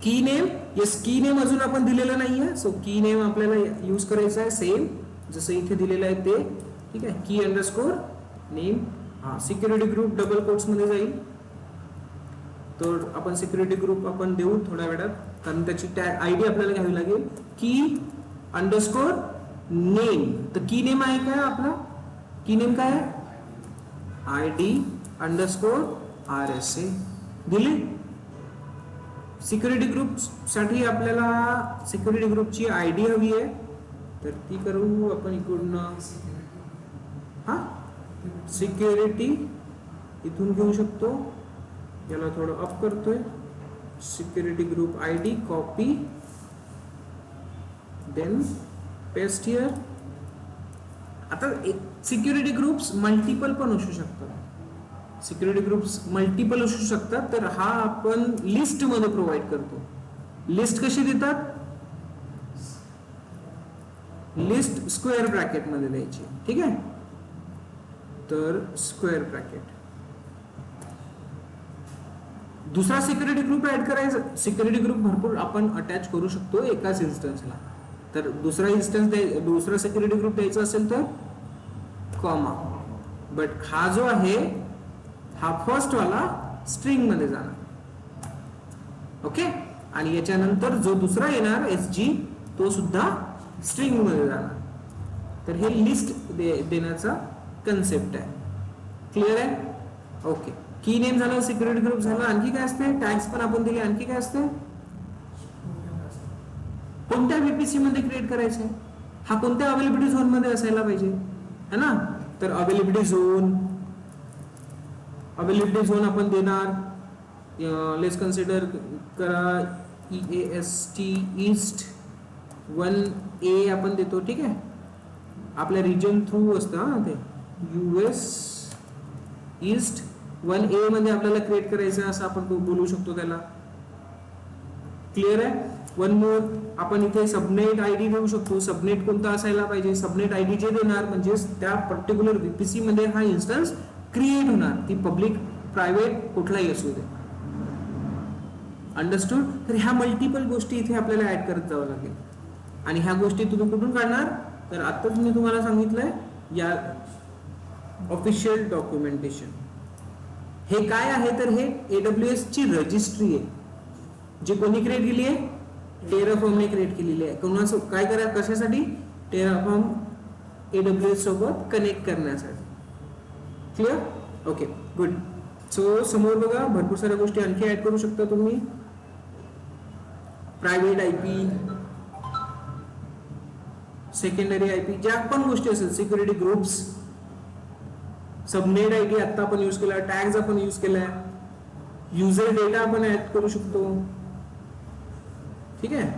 की नेम, येस की नेम अजून आपण दिलेलं नाहीये, सो की नेम आपल्याला यूज करायचं आहे सेम जसं इथे दिलेलं आहे ते. ठीक आहे, की अंडरस्कोर नेम. हा सिक्युरिटी ग्रुप डबल कोट्स मध्ये जाईल, तर आपण सिक्युरिटी ग्रुप आपण देऊ थोड्या वेळात, कारण त्याची टॅग आयडी आपल्याला घ्यावी लागेल. की अंडरस्कोर नेम, तर की नेम आहे काय आपला, की नेम काय आहे आयडी अंडरस्कोर RSA दिले. सिक्युरिटी ग्रुप साठी आपल्याला सिक्युरिटी ग्रुपची आयडी हवी आहे, तर ती करू आपण इकडून. हा सिक्युरिटी इथून घेऊ शकतो, याला थोडं अप करतोय. Security group ID copy then paste here. आता सिक्युरिटी ग्रुप्स मल्टिपल पण असू शकतात, सिक्युरिटी ग्रुप्स मल्टिपल असू शकतात, तर हा आपण लिस्ट मध्ये प्रोव्हाइड करतो. लिस्ट कशी देतात, लिस्ट स्क्वेअर ब्रॅकेट मध्ये द्यायची. ठीक आहे, तर स्क्वेअर ब्रॅकेट. दुसरा सिक्युरिटी ग्रुप ऍड करायचा. सिक्युरिटी ग्रुप भरपूर आपण अटॅच करू शकतो एकाच इन्स्टन्सला, तर दुसरा सिक्युरिटी ग्रुप द्यायचा असेल तर कॉमा, बट हा जो आहे हा फर्स्ट वाला स्ट्रिंग मध्ये जाणार. ओके, आणि याच्यानंतर जो दुसरा येणार SG तो सुद्धा स्ट्रिंग मध्ये जाणार. तर हे लिस्ट देण्याचा कन्सेप्ट आहे. क्लिअर आहे? ओके, की नेम झालं, सिक्युरिटी ग्रुप झालं, आणखी काय असते, टॅग्स पण आपण दिले. आणखी काय असते, कोणत्या VPC मध्ये क्रिएट करायचं आहे, हा कोणत्या अवेलेबिलिटी झोन मध्ये असायला पाहिजे है ना. तर अवेलेबिलिटी झोन आपण देणार. लेट्स कन्सिडर करा EAST ईस्ट 1A आपण देतो. ठीक आहे, आपल्या रिजन थ्रू असतं ते US ईस्ट 1A मध्ये आपल्याला क्रिएट करायचं असं आपण बोलू शकतो त्याला. क्लिअर आहे? वन मोर, आपण इथे सबनेट आयडी देऊ शकतो. सबनेट कोणता असायला पाहिजे, सबनेट आयडी जे देणार म्हणजे त्या पर्टिक्युलर VPC मध्ये हा इन्स्टन्स क्रिएट होणार, ती पब्लिक प्रायव्हेट कुठलाही असू दे. अंडरस्टूड? तर ह्या मल्टिपल गोष्टी इथे आपल्याला ऍड करत जावं लागेल. आणि ह्या गोष्टी तुम्ही कुठून काढणार, तर आताच मी तुम्हाला सांगितलंय या ऑफिशियल डॉक्युमेंटेशन. हे काय आहे, तर हे AWS ची रजिस्ट्री आहे, जी कोणी क्रिएट केली आहे, टेराफॉर्मने क्रिएट केलेली आहे. कोणाचं काय करा, कशासाठी, टेराफॉर्म AWS सोबत कनेक्ट करण्यासाठी. क्लिअर? Okay, good. सो समोर बघा भरपूर साऱ्या गोष्टी आणखी ऍड करू शकता तुम्ही. प्रायव्हेट IP, सेकंडरी IP, ज्या पण गोष्टी असेल, सिक्युरिटी ग्रुप्स, सबनेट आयडी आता आपण यूज केला, टॅग्स आपण यूज केलाय, युजर डेटा आपण ऍड करू शकतो. ठीक आहे,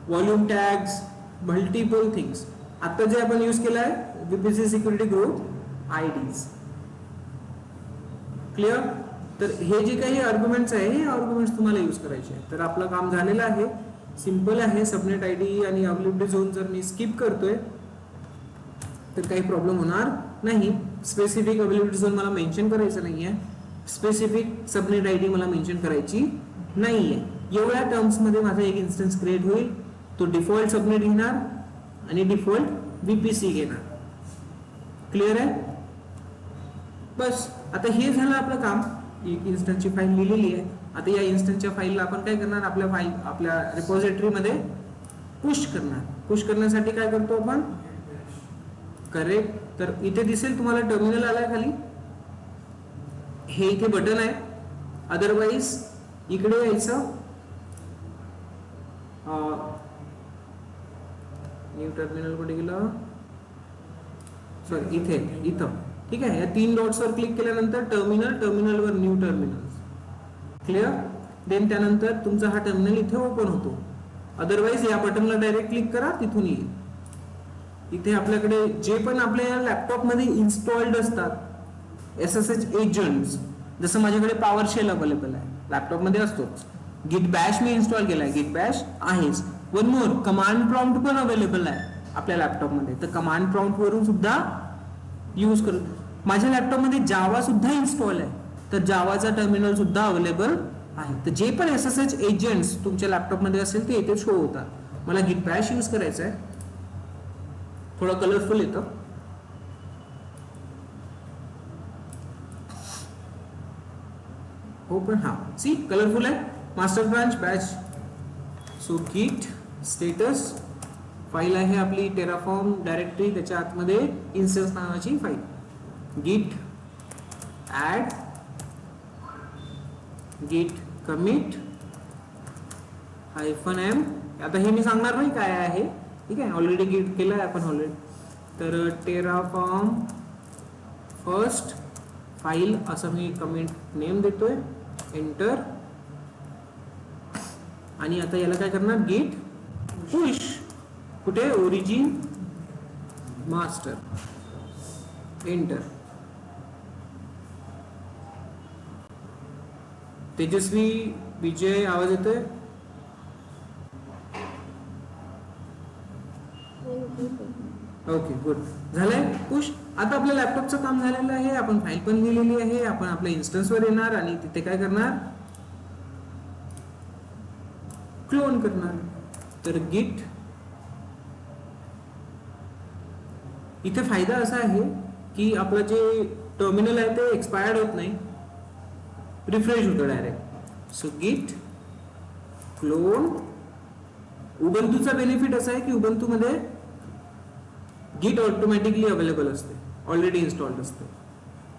व्हॉल्यूम टॅग्स, मल्टिपल थिंग्स. आता जे आपण यूज केलाय VPC security group IDs. Clear? तर हे जे काही आर्ग्युमेंट्स आहे, हे आर्ग्युमेंट्स तुम्हाला यूज करायचे आहे. तर आपलं काम झालेलं आहे, सिंपल आहे. सबनेट आयडी आणि अवेलेबिलिटी झोन जर मी स्किप करतोय तर काही प्रॉब्लेम होणार नाही. स्पेसिफिक अवेलेबिलिटी झोन मला मेन्शन करायचं नाहीये, स्पेसिफिक सबनेट आयडी मला मेन्शन करायची नाहीये. एवढ्या टर्म्स मध्ये माझा एक इन्स्टन्स क्रिएट होईल, तो डिफॉल्ट सबनेट घेणार आणि डिफॉल्ट VPC घेणार. क्लिअर आहे? बस आता हे झालं आपलं काम. एक इन्स्टन्सची फाईल लिहिलेली आहे. आता या इन्स्टन्सच्या फाईलला आपण काय करणार, आपल्या रिपॉझिटरी मध्ये पुश करणार. पुश करण्यासाठी काय करतो आपण, करेक्ट. तर इथे दिसेल तुम्हाला टर्मिनल आलाय खाली, हे इथे बटन आहे. अदरवाइज इकडे यायचं, न्यू टर्मिनल कुठे गेलं, सॉरी इथं ठीक आहे. या 3 डॉट्सवर क्लिक केल्यानंतर टर्मिनलवर न्यू टर्मिनल, क्लिअर. देन त्यानंतर तुमचा हा टर्मिनल इथे ओपन होतो. अदरवाइज या बटनला डायरेक्ट क्लिक करा, तिथून येईल. इथे आपल्याकडे जे पण आपल्या लॅपटॉपमध्ये इन्स्टॉल्ड असतात SSH एजंट्स, जसं माझ्याकडे पॉवर शेल अवेलेबल आहे, लॅपटॉपमध्ये असतोच. गिट बॅश मी इन्स्टॉल केलाय, गिट बॅश आहेच. वन मोर, कमांड प्रॉम्प्ट पण अवेलेबल आहे आपल्या लॅपटॉपमध्ये, तर कमांड प्रॉम्प्ट वरून सुद्धा यूज करू. माझ्या लॅपटॉपमध्ये जावा सुद्धा इन्स्टॉल आहे, तर जावाचा टर्मिनल सुद्धा अवेलेबल आहे. तर जे पण SSH एजंट्स तुमच्या लॅपटॉपमध्ये असेल ते इथे शो होतात. मला गिट बॅश यूज करायचं आहे, थोडं कलरफुल येतं. हो पण हा सी कलरफुल आहे. Master branch batch. सो गिट स्टेटस फाईल आहे आपली टेराफॉर्म डायरेक्टरी, त्याच्या आतमध्ये इन्स्टन्स नावाची फाईल. गिट ऍड, गिट कमिट -m. आता हे मी सांगणार नाही काय आहे, ठीक आहे. ऑलरेडी गिट केलं आहे आपण ऑलरेडी. तर टेराफॉर्म फर्स्ट फाईल असं मी कमेंट नेम देतोय, एंटर. आणि आता याला काय करणार, गिट पुश. कुठे, ओरिजिन मास्टर, एंटर. तेजस्वी विजय आवाज येतोय? ओके गुड, झालंय पुश. आता आपल्या लॅपटॉपचं काम झालेलं आहे, आपण फाईल पण लिहिलेली आहे. आपण आपल्या इन्स्टन्सवर येणार आणि तिथे काय करणार, क्लोन करणार. तर गिट, इथे फायदा असा आहे की आपलं जे टर्मिनल आहे ते एक्सपायर्ड होत नाही, रिफ्रेश होतं डायरेक्ट. सो गिट क्लोन. उबंतूचा बेनिफिट असा आहे की उबंतू मध्ये गिट ऑटोमॅटिकली अवेलेबल असते, ऑलरेडी इन्स्टॉल्ड असते.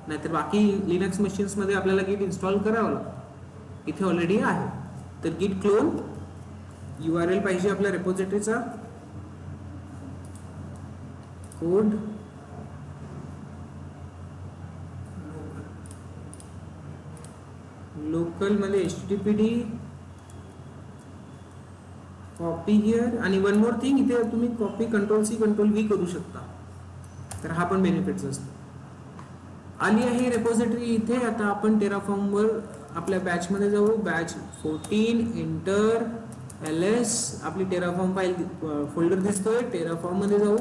नाहीतर बाकी लिनक्स मशीन्स मध्ये आपल्याला गिट इन्स्टॉल करावं लागतं, इथे ऑलरेडी आहे. तर गिट क्लोन, URL पाहिजे आपल्या रेपोजिटरीचा, कोड लोकल मध्ये HTTPD, कॉपी हिअर. आणि वन मोर थिंग, इथे तुम्ही कॉपी Ctrl+C Ctrl+V करू शकता, तर हा पण बेनिफिट्स असतो. आली आहे रेपोजिटरी इथे. आता आपण टेराफॉर्म वर आपल्या बॅच मध्ये जाऊ. Batch 14, enter, ls. आपली टेराफॉर्म फाईल फोल्डर दिसतोय, टेराफॉर्म मध्ये जाऊ.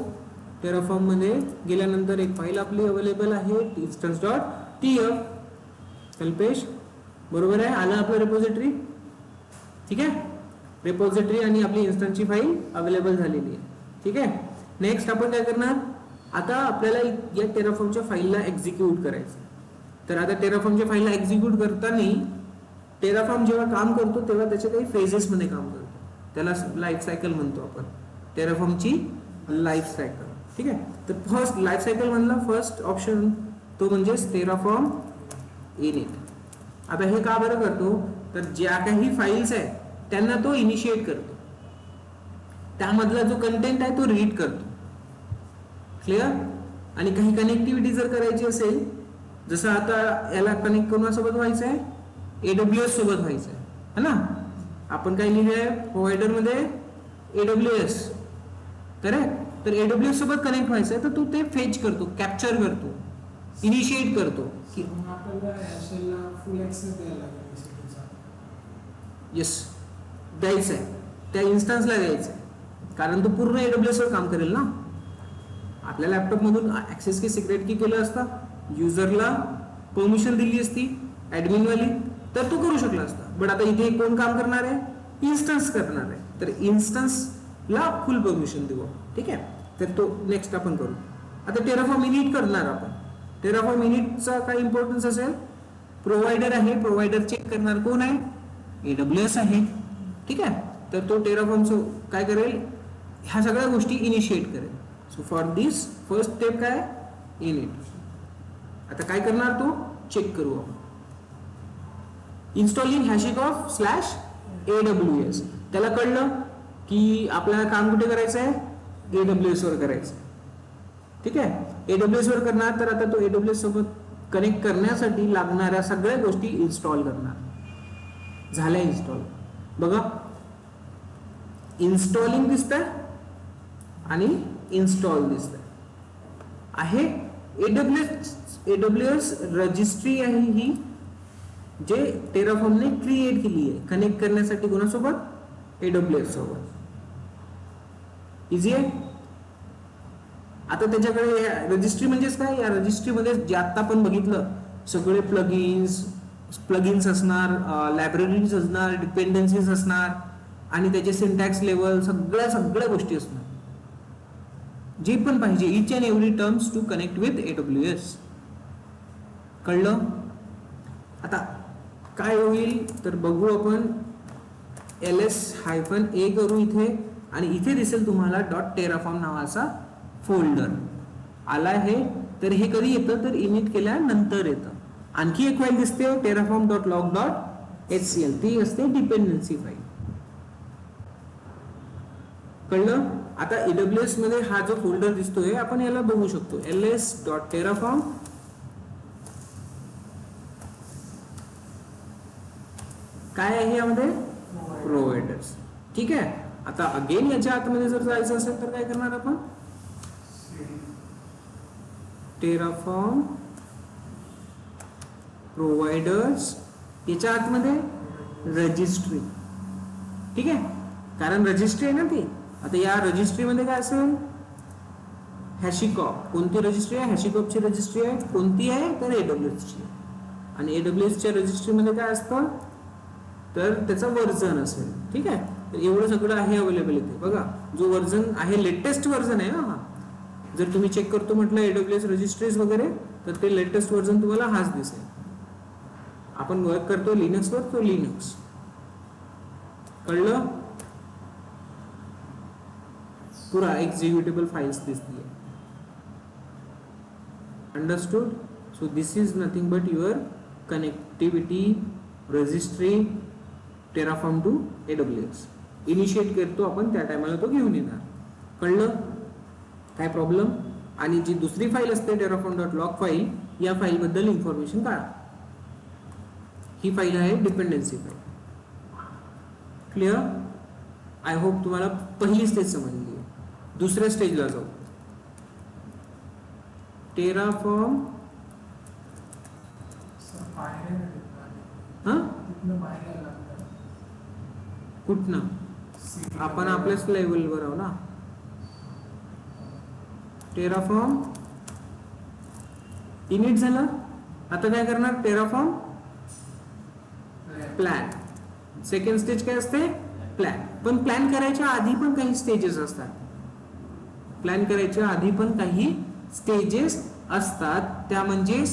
टेराफॉर्म मध्ये गेल्यानंतर एक फाईल आपली अवेलेबल आहे, instance.tf. कल्पेश बरोबर आहे, आलं आपलं रेपोजिटरी, ठीक आहे. रेपोजिटरी आणि आपली इन्स्टन्सची फाईल अवेलेबल झालेली आहे, ठीक आहे. नेक्स्ट आपण काय करणार, आता आपल्याला या टेराफॉर्मच्या फाईलला एक्झिक्यूट करायचं. तर आता टेराफॉर्मच्या फाईलला एक्झिक्यूट करताना टेराफॉर्म जेव्हा काम करतो तेव्हा त्याच्या काही फेजेस मध्ये काम करतो, त्याला लाईफ सायकल म्हणतो आपण, टेराफॉर्मची लाईफ सायकल, ठीक आहे. तर फर्स्ट लाईफ सायकल मधला फर्स्ट ऑप्शन तो म्हणजे टेराफॉर्म इनिट. आता हे का बरं करतो, तर ज्या काही फाईल्स आहेत त्यांना तो इनिशिएट करतो, त्यामधला जो कंटेंट आहे तो रीड करतो, क्लिअर. आणि काही कनेक्टिव्हिटी जर करायची असेल, जसं आता याला कनेक्ट कोणासोबत व्हायचं आहे, AWS सोबत व्हायचं आहे ना. आपण काय लिहिले आहे प्रोव्हायडर मध्ये, AWS, करेक्ट. तर AWS सोबत कनेक्ट व्हायचं आहे, तर तो ते फेच करतो, कॅप्चर करतो, इनिशिएट करतो की येस द्यायचं आहे, त्या इन्स्टन्सला द्यायचं आहे, कारण तो पूर्ण AWS वर काम करेल ना. आपल्या लॅपटॉप मधून ऍक्सेस की सिक्रेट की केलं असतं, युजरला परमिशन दिली असती ऍडमिन वाली, तर तो करू शकला असता. बट आता इथे कोण काम करणार आहे, इन्स्टन्स करणार आहे, तर इन्स्टन्सला फुल परमिशन देऊ, ठीक आहे. तर तो नेक्स्ट आपण करू. आता टेराफॉर्म इनिट करणार आपण. टेराफॉर्म इनिटचा काय इम्पॉर्टन्स असेल, प्रोव्हायडर आहे, प्रोव्हायडर चेक करणार कोण आहे, AWS आहे, ठीक आहे. तर तो टेराफॉर्मचं काय करेल, ह्या सगळ्या गोष्टी इनिशिएट करेल. So for this first step काय, इनिट. आता काय करणार तो, चेक करू आपण. Installing HashiCorp /AWS. त्याला कळलं की आपल्याला काम कुठे करायचं आहे, AWS वर करायचं आहे, ठीक आहे. AWS वर करणार तर आता तो AWS सोबत कनेक्ट करण्यासाठी लागणाऱ्या सगळ्या गोष्टी इन्स्टॉल करणार. झाल्या इन्स्टॉल. बघा इन्स्टॉलिंग दिसतंय आणि इन्स्टॉल दिसतंय आहे. AWS रजिस्ट्री आहे ही जे टेराफॉर्मने क्रिएट केली आहे कनेक्ट करण्यासाठी कोणासोबत AWS सोबत. इझी आहे. आता त्याच्याकडे रजिस्ट्री म्हणजेच काय, या रजिस्ट्रीमध्ये जे आता आपण बघितलं सगळे प्लगइन्स असणार, लायब्ररीज असणार, डिपेंडन्सीज असणार आणि त्याचे सिंटॅक्स लेवल सगळ्या गोष्टी असणार जे पण पाहिजे each and every terms to connect with AWS. कळलं. आता काय होईल तर बघू आपण. ls-a करू इथे आणि इथे दिसेल तुम्हाला .terraform नावाचा फोल्डर आला आहे. तर हे कधी येतं तर इनिट केल्यानंतर येतं. आणखी एक फाईल दिसते terraform.log.hcl ती असते डिपेंडन्सी फाईल. कळलं. आता AWS मध्ये हा जो फोल्डर दिसतोय आपण याला बघू शकतो ls.terraform काय आहे यामध्ये प्रोव्हायडर्स. ठीक आहे. आता अगेन याच्या आतमध्ये जर जायचं असेल तर काय करणार आपण terraform प्रोव्हायडर्स याच्या आतमध्ये रजिस्ट्री. ठीक आहे कारण रजिस्ट्री आहे ना ती. आता या रजिस्ट्रीमध्ये काय असेल हॅशिकॉप. कोणती रजिस्ट्री आहे हॅशिकॉपची रजिस्ट्री आहे. कोणती आहे तर AWS ची. आणि AWS च्या रजिस्ट्रीमध्ये काय असतं तर त्याचा वर्जन असेल. ठीक आहे. तर एवढं सगळं आहे अवेलेबल इथे. बघा जो वर्जन आहे लेटेस्ट वर्जन आहे हा. जर तुम्ही चेक करतो म्हटलं AWS रजिस्ट्रीज वगैरे तर ते लेटेस्ट वर्जन तुम्हाला हाच दिसेल. आपण वर्क करतो लिनक्सवर तो लिनक्स. कळलं. पुरा एक्झिक्युटेबल फाइल्स दिसते. Understood. So this is nothing but your connectivity registry Terraform to AWS. Initiate करतो आपण त्या टायमाला तो घेऊन येणार. कळलं. काय प्रॉब्लेम. आणि जी दुसरी फाईल असते terraform.log फाईल या फाईल बद्दल इन्फॉर्मेशन काढा. ही फाईल आहे dependency file. Clear. I hope तुम्हाला पहिली स्टेज समजली. दुसऱ्या स्टेजला जाऊ. टेराफॉर्म कुठनं आपण आपल्याच लेवलवर आहो ना. टेराफॉर्म इनिट झालं. आता काय करणार टेराफॉर्म प्लॅन. सेकंड स्टेज काय असते प्लॅन. पण प्लॅन करायच्या आधी पण काही स्टेजेस असतात. प्लॅन करायच्या आधी पण काही स्टेजेस असतात. त्या म्हणजे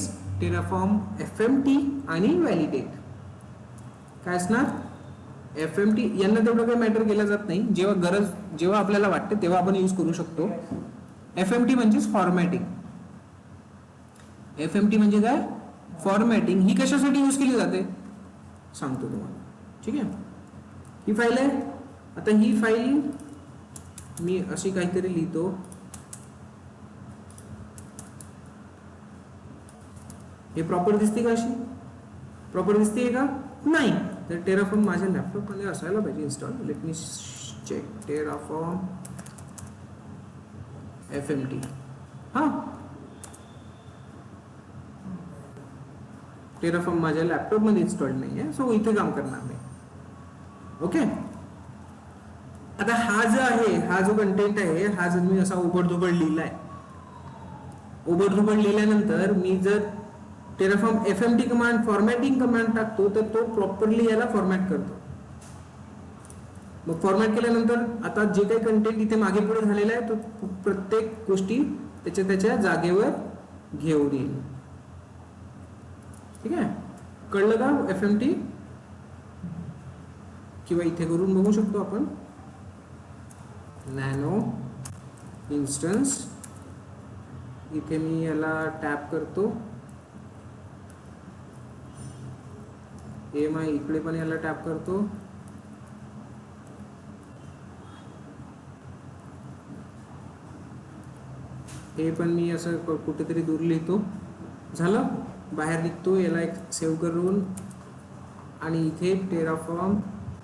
टेराफॉर्म FMT आणि व्हॅलिडेट. काय असणार FMT यांना तेवढं काही मॅटर केलं जात नाही. जेव्हा आपल्याला वाटते तेव्हा आपण यूज करू शकतो. FMT म्हणजेच फॉर्मॅटिंग. FMT म्हणजे काय फॉर्मॅटिंग. ही कशासाठी यूज केली जाते सांगतो तुम्हाला. ठीक आहे. ही फाईल आहे. आता ही फाईल मी अशी काहीतरी लिहितो. हे प्रॉपर दिसते का अशी प्रॉपर दिसते का नाही. तर टेराफॉर्म माझ्या लॅपटॉप मध्ये असायला पाहिजे install. Let me check Terraform FMT. हा टेराफॉर्म माझ्या लॅपटॉप मध्ये इन्स्टॉल नाही आहे. सो इथे काम करणार नाही. ओके. आता हा जो आहे हा जो कंटेंट आहे हा जर मी असा उबडधुबड लिहिलाय. उबडधुबड लिहिल्यानंतर मी जर Terraform FMT command formatting command टाकतो तर तो प्रॉपरली याला फॉर्मॅट करतो. मग फॉर्मॅट केल्यानंतर आता जे काही कंटेंट इथे मागे पुढे झालेला आहे तो प्रत्येक गोष्टी त्याच्या जागेवर घेऊन येईल. ठीक आहे. कळलं का FMT. किंवा इथे करून बघू शकतो आपण नॅनो इन्स्टन्स. इथे मी याला टॅप करतो. AMI इकडे पण याला टॅप करतो. हे पण मी असं कुठेतरी दूर लिहितो. झालं, बाहेर निघतो. याला एक सेव्ह करून आणि इथे टेराफॉर्म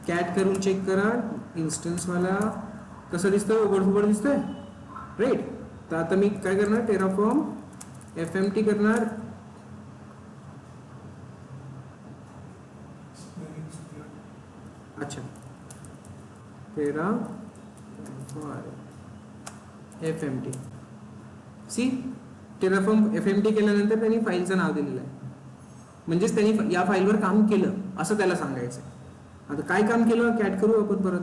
कॅट करून चेक करा इन्स्टन्सवाला कसं दिसतोय, उघड दिसतोय राईट. तर आता मी काय करणार, टेराफॉर्म FMT करणार. अच्छा, FMT. सी, टेराफॉर्म FMT केल्यानंतर त्यांनी फाईलचं नाव दिलेलं आहे, म्हणजेच त्यांनी या फाईलवर काम केलं असं त्याला सांगायचं. आता काय काम केलं कॅट करू आपण परत.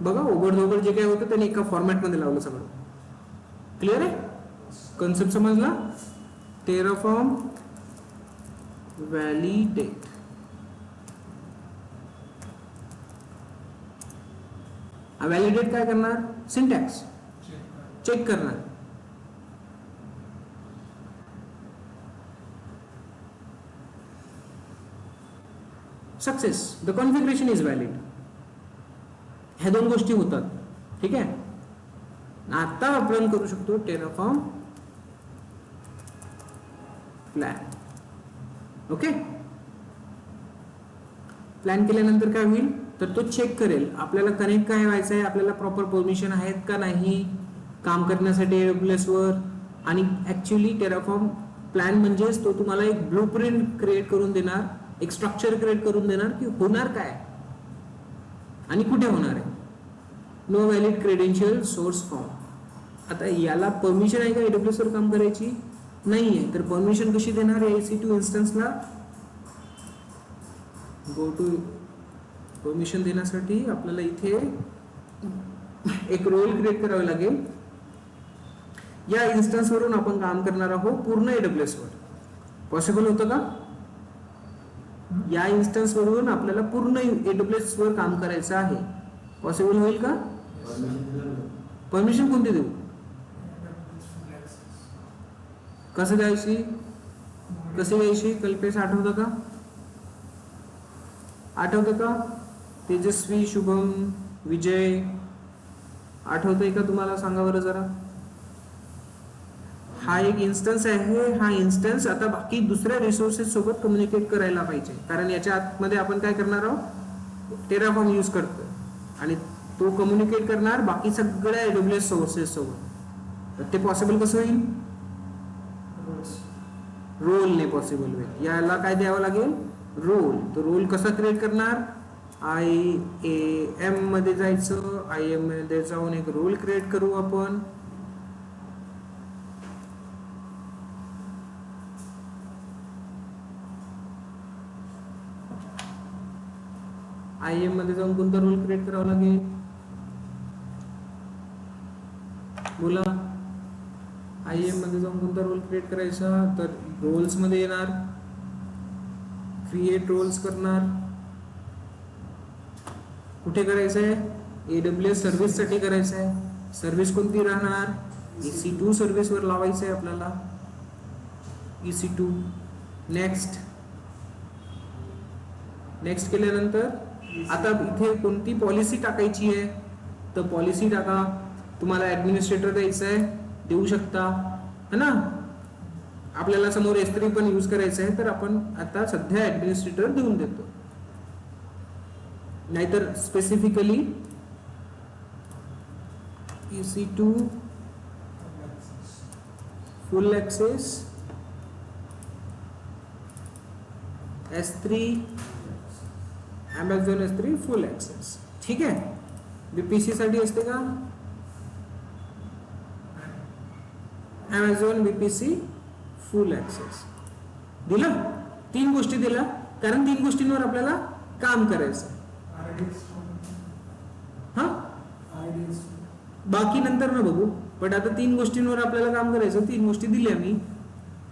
बघा ओघड जे काय होतं त्यांनी एका फॉर्मॅटमध्ये लावलं सगळं. क्लिअर आहे, कन्सेप्ट समजला. Terraform validate. व्हॅलिडेट काय करणार, सिंटॅक्स चेक करणार. Success, the configuration is valid. ह्या दोन गोष्टी होतात. ठीक आहे, आता आपण करू शकतो टेराफॉर्म प्लॅन. ओके, प्लॅन केल्यानंतर काय होईल तर तो चेक करेल आपल्याला कनेक्ट काय व्हायचं आहे, आपल्याला प्रॉपर परमिशन आहेत का नाही काम करण्यासाठी AWS वर. आणि ऍक्च्युली टेराफॉर्म प्लॅन म्हणजेच तो तुम्हाला एक ब्लूप्रिंट क्रिएट करून देणार, एक स्ट्रक्चर क्रिएट करून देणार की होणार काय आणि कुठे होणार आहे. No valid credential source form. आता याला परमिशन आहे का AWS वर काम करायची, नाहीये, तर परमिशन कशी देणार. EC2 इन्स्टन्सला गो टू परमिशन देण्यासाठी आपल्याला इथे एक रोल क्रिएट करावे लागेल. या इन्स्टन्स वरून आपण काम करणार आहोत पूर्ण AWS वर. पॉसिबल होतं का, या इन्स्टन्स वरून आपल्याला पूर्ण AWS वर काम करायचं आहे, पॉसिबल होईल का. परमिशन कोणती देऊ, कसं द्यायची, कसे द्यायची, कल्पेश आठवतं का, आठवतं का. तेजस्वी, शुभम, विजय आठवतंय का तुम्हाला, सांगा बरं जरा. हा एक इन्स्टन्स आहे. हा इन्स्टन्स आता बाकी दुसऱ्या रिसोर्सेस सोबत कम्युनिकेट करायला पाहिजे, कारण याच्या आतमध्ये आपण काय करणार आहोत, टेराफॉर्म यूज करतोय आणि तो कम्युनिकेट करणार बाकी सगळ्या AWS सोर्सेस सोबत. तर ते पॉसिबल कसं होईल, रोलने पॉसिबल होईल. याला काय द्यावं लागेल, रोल. तो रोल कसा क्रिएट करणार, IAM मध्ये जायचं, IAM मध्ये जाऊन एक रोल क्रिएट करू आपण. IAM मध्ये जाऊन कोणता रोल क्रिएट करावा लागेल, बोला. IAM मध्ये जाऊन कोणता रोल क्रिएट करायचा, तर रोल्स मध्ये येणार, क्रिएट रोल्स करणार. कुठे करायचं आहे, AWS सर्व्हिस साठी करायचं आहे. सर्व्हिस कोणती राहणार, EC2 सर्व्हिस वर लावायचं आहे आपल्याला, EC2. नेक्स्ट केल्यानंतर आता इथे कोणती पॉलिसी टाकायची आहे, तर पॉलिसी टाका. तुम्हाला ऍडमिनिस्ट्रेटर द्यायचं आहे, देऊ शकता है ना. आपल्याला समोर S3 पण यूज करायचं आहे, तर आपण आता सध्या ऍडमिनिस्ट्रेटर देऊन देतो. नाहीतर specifically EC2 full access, S3 Amazon S3 full access. ठीक आहे, VPC साठी असते का, Amazon VPC फुल ऍक्सेस दिलं. 3 गोष्टी दिल्या, कारण 3 गोष्टींवर आपल्याला काम करायचं. हा, बाकी नंतर ना बघू, पण आता 3 गोष्टींवर आपल्याला काम करायचं. 3 गोष्टी दिल्या मी.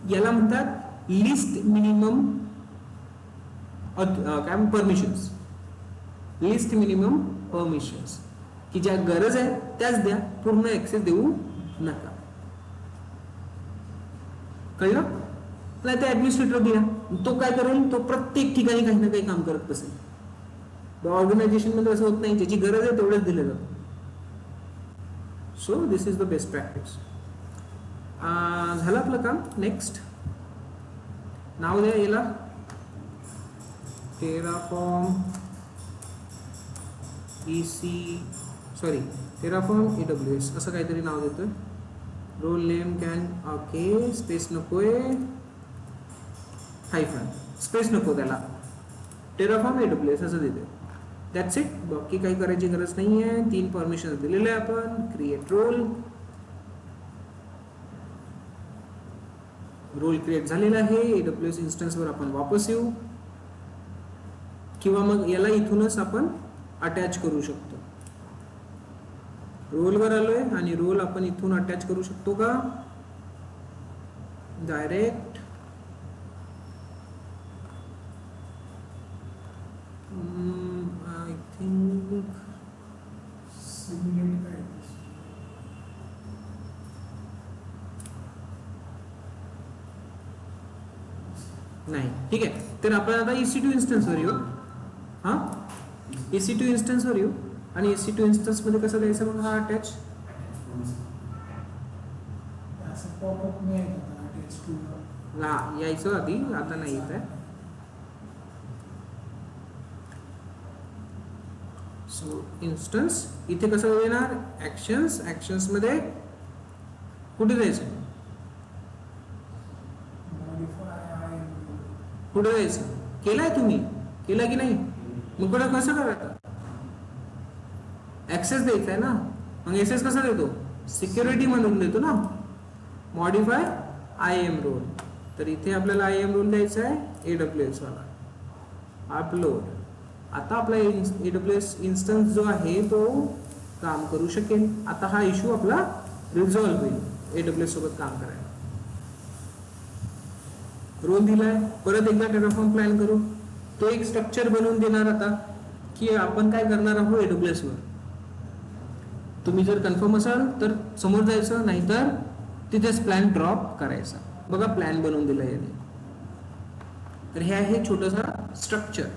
याला म्हणतात लिस्ट मिनिमम काय परमिशन्स. लिस्ट मिनिमम परमिशन्स की ज्या गरज आहे त्याच द्या, पूर्ण ऍक्सेस देऊ नका. कळलं. नाही तर ऍडमिनिस्ट्रेटर दिला, तो काय करेल, तो प्रत्येक ठिकाणी काही ना काही काम करत बसेल. ऑर्गनायझेशन मध्ये असं होत नाही, ज्याची गरज आहे तेवढंच दिलं जातं. So this is the best practice. झालं आपलं काम. नेक्स्ट नाव द्या याला टेराफॉर्म टेराफॉर्म AWS असं काहीतरी नाव देतोय. Role name can okay space नकोय, हायफन स्पेस नको त्याला, टेराफॉर्म AWS असं देतोय. That's it. बाकी काही करायची गरज नाही आहे. 3 परमिशन दिलेले आहे आपण. क्रिएट रोल क्रिएट झालेला आहे. AWS इन्स्टन्सवर आपण वापस येऊ किंवा मग याला इथूनच आपण अटॅच करू शकतो. रोलवर आलोय आणि रोल आपण इथून अटॅच करू शकतो का डायरेक्ट? आय थिंक नाही. ठीक आहे. तर आपण आता EC2 इन्स्टन्सवर येऊ. हां EC2 इन्स्टन्सवर येऊ आणि EC2 इन्स्टन्स मध्ये कसं द्यायचं मग हा अटॅच? यायचं आधी, आता नाही येत आहे. सो इन्स्टन्स इथे कसं देणार? ऍक्शन्स मध्ये कुठे द्यायचं? कुठे द्यायचं? केलाय तुम्ही? केला की नाही? मग कुठे कसं करायचं? ऍक्सेस द्यायचा आहे ना. मग ऍक्सेस कसा देतो? सिक्युरिटी म्हणून देतो ना. Modify IAM role. तर इथे आपल्याला IAM रोल द्यायचा आहे AWS वाला. अपलोड. आता आपला AWS इन्स्टन्स जो आहे तो काम करू शकेल. आता हा इश्यू आपला रिझॉल्व्ह होईल AWS सोबत काम करायला. रोल दिलाय. परत एकदा टेराफॉर्म प्लॅन करू. तो एक स्ट्रक्चर बनवून देणार आता की आपण काय करणार आहोत AWS वर. तुम्ही जर कन्फर्म असाल तर समोर जायचं, नाहीतर तिथेच प्लॅन ड्रॉप करायचा. बघा प्लॅन बनवून दिला याने. तर हे आहे छोटंसं स्ट्रक्चर.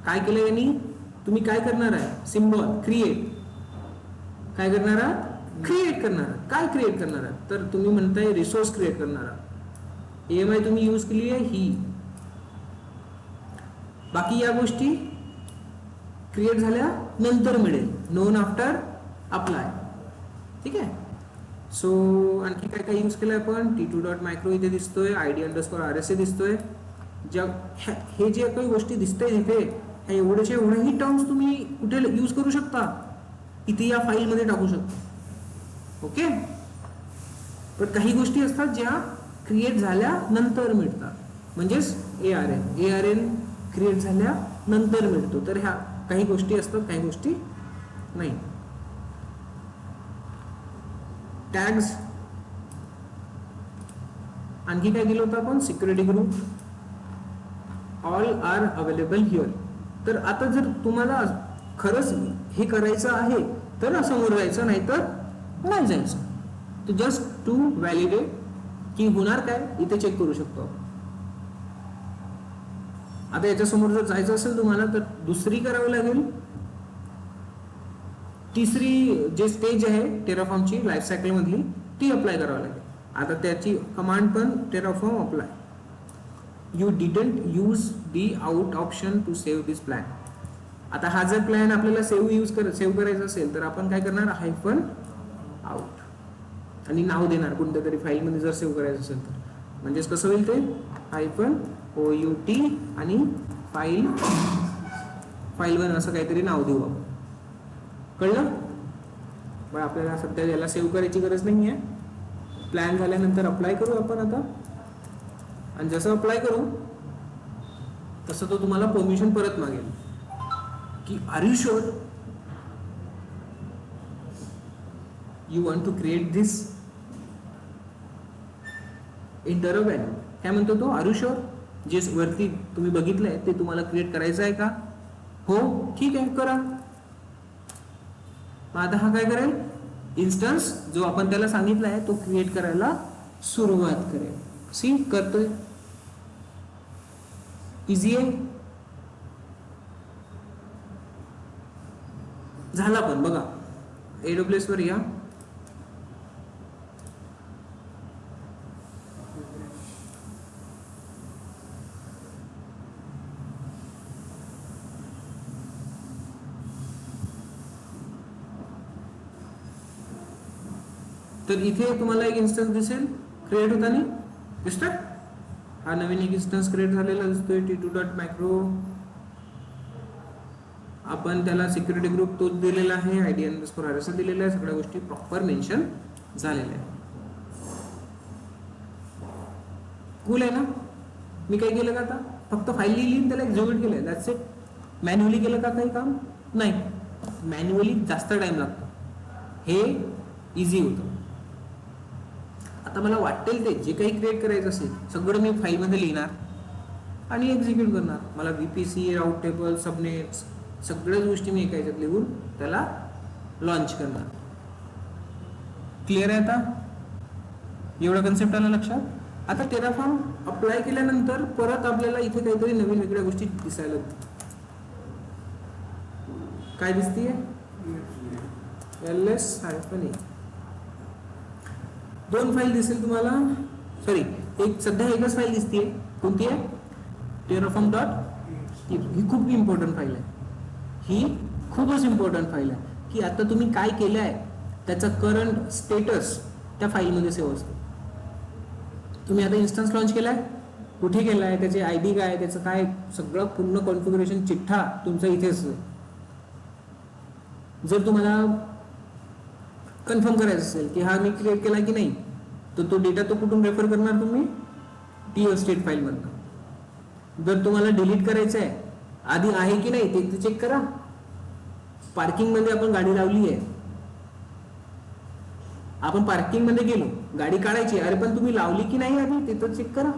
काय केलं यांनी? तुम्ही काय करणार आहे? Symbol create. काय करणार आहात? क्रिएट करणार. काय क्रिएट करणार आहात? तर तुम्ही म्हणताय रिसोर्स क्रिएट करणार आहात. AMI तुम्ही यूज केली आहे ही. बाकी या गोष्टी क्रिएट झाल्या नंतर मिळेल. Non after apply. ठीक आहे. सो आणखी काय काय यूज केलं आपण? t2.micro इथे दिसतोय. ID_RSA दिसतोय. हे जे काही गोष्टी दिसतंय इथे, ह्या एवढ्याही टर्म्स तुम्ही कुठे यूज करू शकता? इथे या फाईल मध्ये टाकू शकता. ओके. पण काही गोष्टी असतात ज्या क्रिएट झाल्या नंतर मिळतात. म्हणजेच ARN क्रिएट झाल्या नंतर मिळतो. तर ह्या काही गोष्टी असतात, काही गोष्टी नाही. टॅग्स आणखी काय दिलं होतं आपण? Security group. All are available here. तर आता जर तुम्हाला खरंच हे करायचं आहे तर समोर जायचं, नाही तर नाही जायचं. तर जस्ट टू व्हॅलिडेट की होणार काय इथे चेक करू शकतो. आता याच्या समोर जर जायचं असेल तुम्हाला तर दुसरी करावी लागेल. तिसरी जे स्टेज आहे टेराफॉर्मची लाईफ सायकल मधली ती अप्लाय करावी लागेल. आता त्याची कमांड पण Terraform apply. You didn't use the out option to save this plan. आता हा जर प्लॅन आपल्याला सेव्ह करायचा असेल तर आपण काय करणार? हायफन आउट आणि नाव देणार कोणत्या तरी फाईल मध्ये जर सेव्ह करायचं असेल तर. म्हणजेच कसं होईल ते? हायफन OUT आणि फाईल 1 असं काहीतरी नाव देऊ आपण. कळलं? पण आपल्याला सध्या याला सेव्ह करायची गरज नाही आहे. प्लॅन झाल्यानंतर अप्लाय करू आपण आता. आणि जसं अप्लाय करू तसं तो तुम्हाला परमिशन परत मागेल की are you sure you want to create this इंटरव्हॅल्यू. काय म्हणतो तो? Are you sure? जे वरती तुम्ही बघितलंय ते तुम्हाला क्रिएट करायचं आहे का? हो, ठीक आहे, करा. मग आता हा काय करेल? इन्स्टन्स जो आपण त्याला सांगितला आहे तो क्रिएट करायला सुरुवात करेल. सी करतोय. इझी आहे. झाला. पण बघा AWS वर या. तर इथे तुम्हाला एक इन्स्टन्स दिसेल क्रिएट होताना, दिसतोय हा नवीन एक इन्स्टन्स क्रिएट झालेला दिसतोय t2.macro. आपण त्याला सिक्युरिटी ग्रुप तोच दिलेला आहे, id_rs दिलेला आहे, सगळ्या गोष्टी प्रॉपर मेन्शन झालेल्या आहेत. कूल आहे ना. मी काय केलं का आता फक्त फाईल लिहिली त्याला एक्झिक्यूट केलं, दॅट्स इट. मॅन्युअली केलं का काही काम नाही, मॅन्युअली जास्त टाइम लागतो, हे इझी होतं. आता मला वाटेल ते जे काही क्रिएट करायचं असेल सगळं मी फाईलमध्ये लिहिणार आणि एक्झिक्यूट करणार. मला VPC, राऊट टेबल, सबनेट्स सगळ्याच गोष्टी मी एका ह्याच्यात लिहून त्याला लॉन्च करणार. क्लिअर आहे आता, एवढा कन्सेप्ट आला लक्षात. आता टेराफॉर्म अप्लाय केल्यानंतर परत आपल्याला इथे काहीतरी नवीन वेगळ्या गोष्टी दिसायला काय दिसतीये, ls-a. दोन फाईल दिसेल तुम्हाला, सॉरी एक सध्या एकच फाईल दिसतीये. कोणती आहे, terraform.txt. ही खूप इम्पॉर्टंट फाईल आहे, ही खूपच इम्पॉर्टंट फाईल आहे की आता तुम्ही काय केलं आहे त्याचा करंट स्टेटस त्या फाईलमध्ये सेव्ह असतो. तुम्ही आता इन्स्टन्स लॉन्च केलाय, कुठे केलाय, त्याचे ID काय, त्याचं काय, सगळं पूर्ण कॉन्फिगरेशन चिठ्ठा तुमचा इथे असतो. जर तुम्हाला कन्फर्म करायचं असेल की हा मी क्रिएट केला की नाही, तर तो डेटा तो कुठून रेफर करणार तुम्ही, txt फाईल मधून. जर तुम्हाला डिलीट करायचं आहे, आधी आहे की नाही ते चेक करा. पार्किंग मध्ये आपण गाडी लावली आहे, आपण पार्किंग मध्ये गेलो, गाडी काढायची, अरे पण तुम्ही लावली की नाही आधी ते तर चेक करा.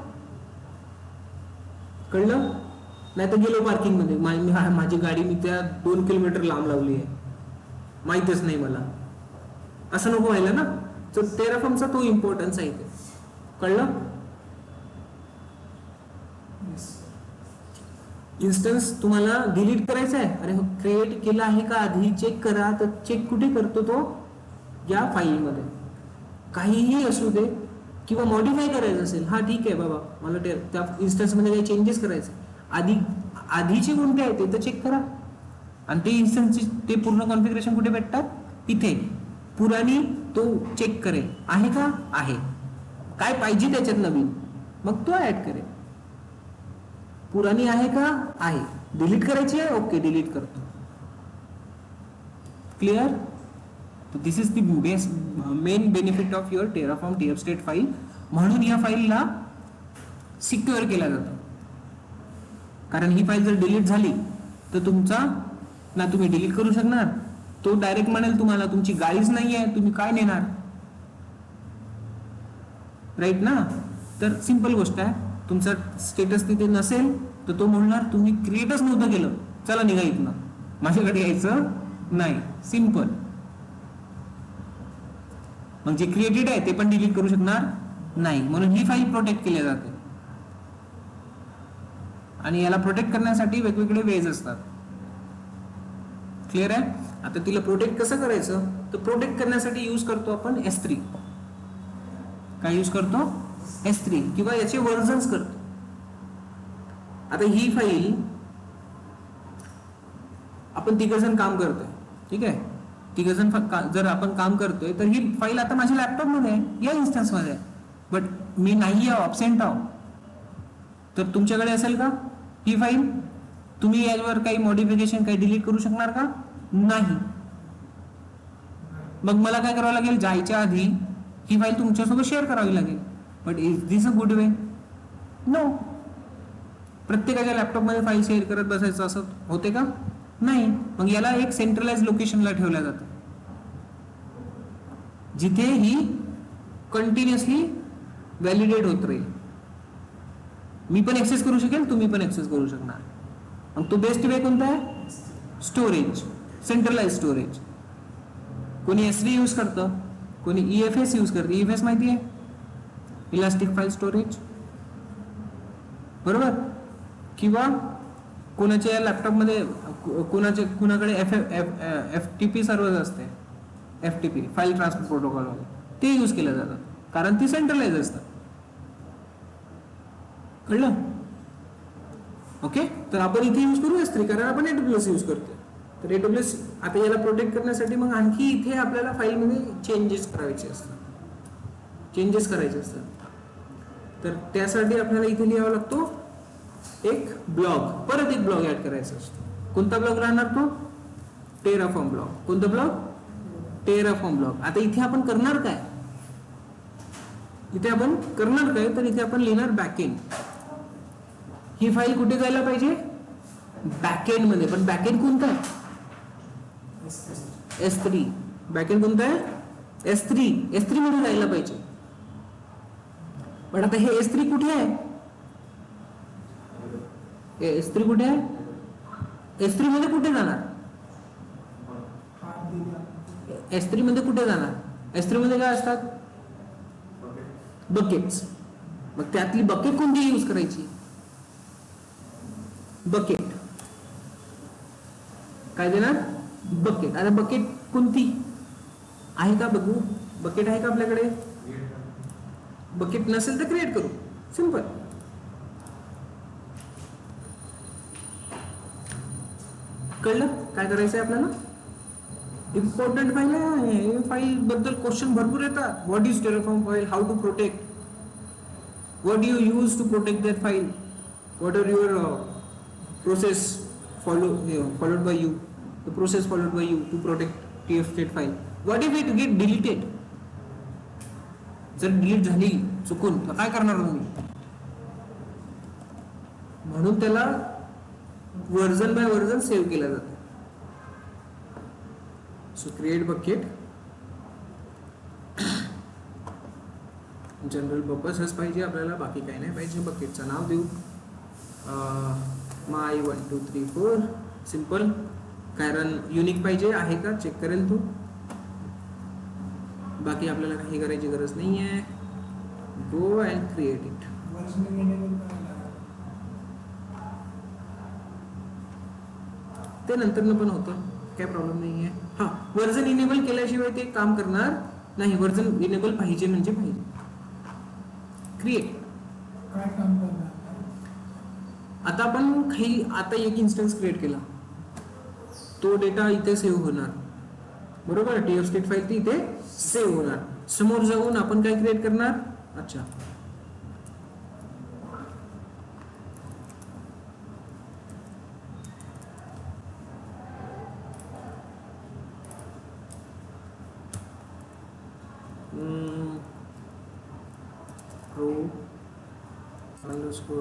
कळलं. नाही तर गेलो पार्किंग मध्ये, माझी गाडी मी त्या 2 किलोमीटर लांब लावली आहे, माहितच नाही मला, असं नको व्हायला ना. तर टेराफॉर्मचा तो इम्पॉर्टन्स आहे इथे. कळलं. इन्स्टन्स तुम्हाला डिलीट करायचा आहे, अरे क्रिएट केला आहे का आधी चेक करा. तर चेक कुठे करतो तो, या फाईलमध्ये. काहीही असू दे, किंवा मॉडिफाय करायचं असेल, हा ठीक आहे बाबा मला त्या इन्स्टन्स मध्ये काही चेंजेस करायचे, आधीचे कोणते आहे ते तर चेक करा. आणि ते इन्स्टन्सचे ते पूर्ण कॉन्फिगरेशन कुठे भेटतात, इथे. पुराणी तो चेक करेल आहे का, आहे, काय पाहिजे त्याच्यात नवीन, मग तो ऍड करेल. पुराणी आहे का, आहे, डिलीट करायची आहे, ओके डिलीट करतो. Clear. This is the main benefit of your Terraform tf-state file. म्हणून या फाईलला सिक्युअर केला जातो, कारण ही फाईल जर डिलीट झाली तर तुमचा ना तुम्ही डिलीट करू शकणार, तो डायरेक्ट म्हणेल तुम्हाला तुमची गाडीच नाही आहे, तुम्ही काय नेणार, राईट ना. तर सिंपल गोष्ट आहे, तुमचा स्टेटस तिथे नसेल तर तो म्हणणार तुम्ही क्रिएटच नव्हतं केलं, चला निघा इथनं, माझ्याकडे यायचं नाही. सिंपल. मग जे क्रिएटेड आहे ते पण डिलीट करू शकणार नाही, म्हणून ही फाईल प्रोटेक्ट केली जाते. आणि याला प्रोटेक्ट करण्यासाठी वेगवेगळे वेज असतात. क्लिअर आहे. आता तिला प्रोटेक्ट कसं करायचं, तर प्रोटेक्ट करण्यासाठी यूज करतो आपण S3. काय यूज करतो, S3, किंवा याचे व्हर्जन्स करतो. आता ही फाईल आपण 3 जण काम करतोय, ठीक आहे, 3 जण जर आपण काम करतोय तर ही फाईल आता माझ्या लॅपटॉप मध्ये आहे, या इन्स्टन्स मध्ये आहे, बट मी नाही आहे, ऑब्सेंट आहो. तर तुमच्याकडे असेल का ही फाईल, तुम्ही यावर काही मॉडिफिकेशन काही डिलीट करू शकणार का, नाही. मग मला काय करावं लागेल, जायच्या आधी ही फाईल तुमच्यासोबत शेअर करावी लागेल. But is this a good way, no. प्रत्येकाच्या लॅपटॉप मध्ये फाईल शेअर करत बसायचं असं होते का, नाही. मग याला एक सेंट्रलाइज लोकेशनला ठेवलं जातं, जिथे ही कंटिन्युअसली व्हॅलिडेट होत राहील. मी पण ऍक्सेस करू शकेल, तुम्ही पण ऍक्सेस करू शकणार. मग तो बेस्ट वे कोणता आहे, स्टोरेज, सेंट्रलाइज स्टोरेज. कोणी S3 यूज करतं, कोणी EFS यूज करतं. EFS माहिती आहे, इलास्टिक फाईल स्टोरेज, बरोबर. किंवा कोणाच्या लॅपटॉपमध्ये कुणाकडे FTP सर्व्हर असते, FTP फाईल ट्रान्सफर प्रोटोकॉल वगैरे, ते यूज केलं जातं, कारण ती सेंट्रलाइज असतात. कळलं. ओके. तर आपण इथे यूज करू S3, कारण आपण AWS यूज करतो. तर AWS आता याला प्रोटेक्ट करण्यासाठी मग आणखी इथे आपल्याला फाईलमध्ये चेंजेस करायचे असतात. चेंजेस करायचे असतात. तर त्यासाठी आपल्याला इथे लिहावा लागतो एक ब्लॉग, परत एक ब्लॉग ऍड करायचा असतो. कोणता ब्लॉग राहणार तो? Terraform blog. कोणता ब्लॉग? Terraform blog. आता इथे आपण करणार काय? इथे आपण करणार काय तर इथे आपण लिहिणार बॅकएंड. ही फाईल कुठे जायला पाहिजे? बॅकएंड मध्ये. पण बॅकएंड कोणता आहे? S3. बॅकएंड कोणता आहे? S3. S3 मध्ये जायला पाहिजे. पण आता हे S3 कुठे आहे? S3 कुठे आहे? S3 मध्ये कुठे जाणार? S3 मध्ये कुठे जाणार? S3 मध्ये काय असतात? बकेट्स. मग त्यातली बकेट कोणती यूज करायची? बकेट. काय देणार? बकेट. आता बकेट कोणती आहे का बघू. बकेट आहे का आपल्याकडे? बकेट नसेल तर क्रिएट करू. सिंपल. कळलं काय करायचंय आपल्याला? इम्पॉर्टंट फाईल आहे. फाईल बद्दल क्वेश्चन भरपूर येतात. What is Terraform file? How to protect? What do you use to protect that file? What are your process followed by you? The process followed by you to protect tf-state file. What if it get deleted? जर delete झाली चुकून तर काय करणार तुम्ही? म्हणून त्याला version bye version save केलं जातं. So create bucket. जनरल पर्पजच पाहिजे आपल्याला, बाकी काही नाही पाहिजे. बकेटचं नाव देऊ माय 1 2 3 4. सिंपल. कारण युनिक पाहिजे. आहे का चेक करेल तो. बाकी आपल्याला काही करायची गरज नाही आहे. Go and create it. ते नंतर पण होतं, काय प्रॉब्लेम नाही आहे. हा, वर्जन इनेबल केल्याशिवाय ते काम करणार नाही. वर्जन इनेबल पाहिजे म्हणजे पाहिजे. क्रिएट. काय काम करणार? आता आपण काही आता एक इन्स्टन्स क्रिएट केला, तो डेटा इथे सेव्ह होणार. बरोबर. tf-state फाईल ती इथे सेव्ह होणार. समोर जाऊन आपण काय क्रिएट करणार? अच्छा,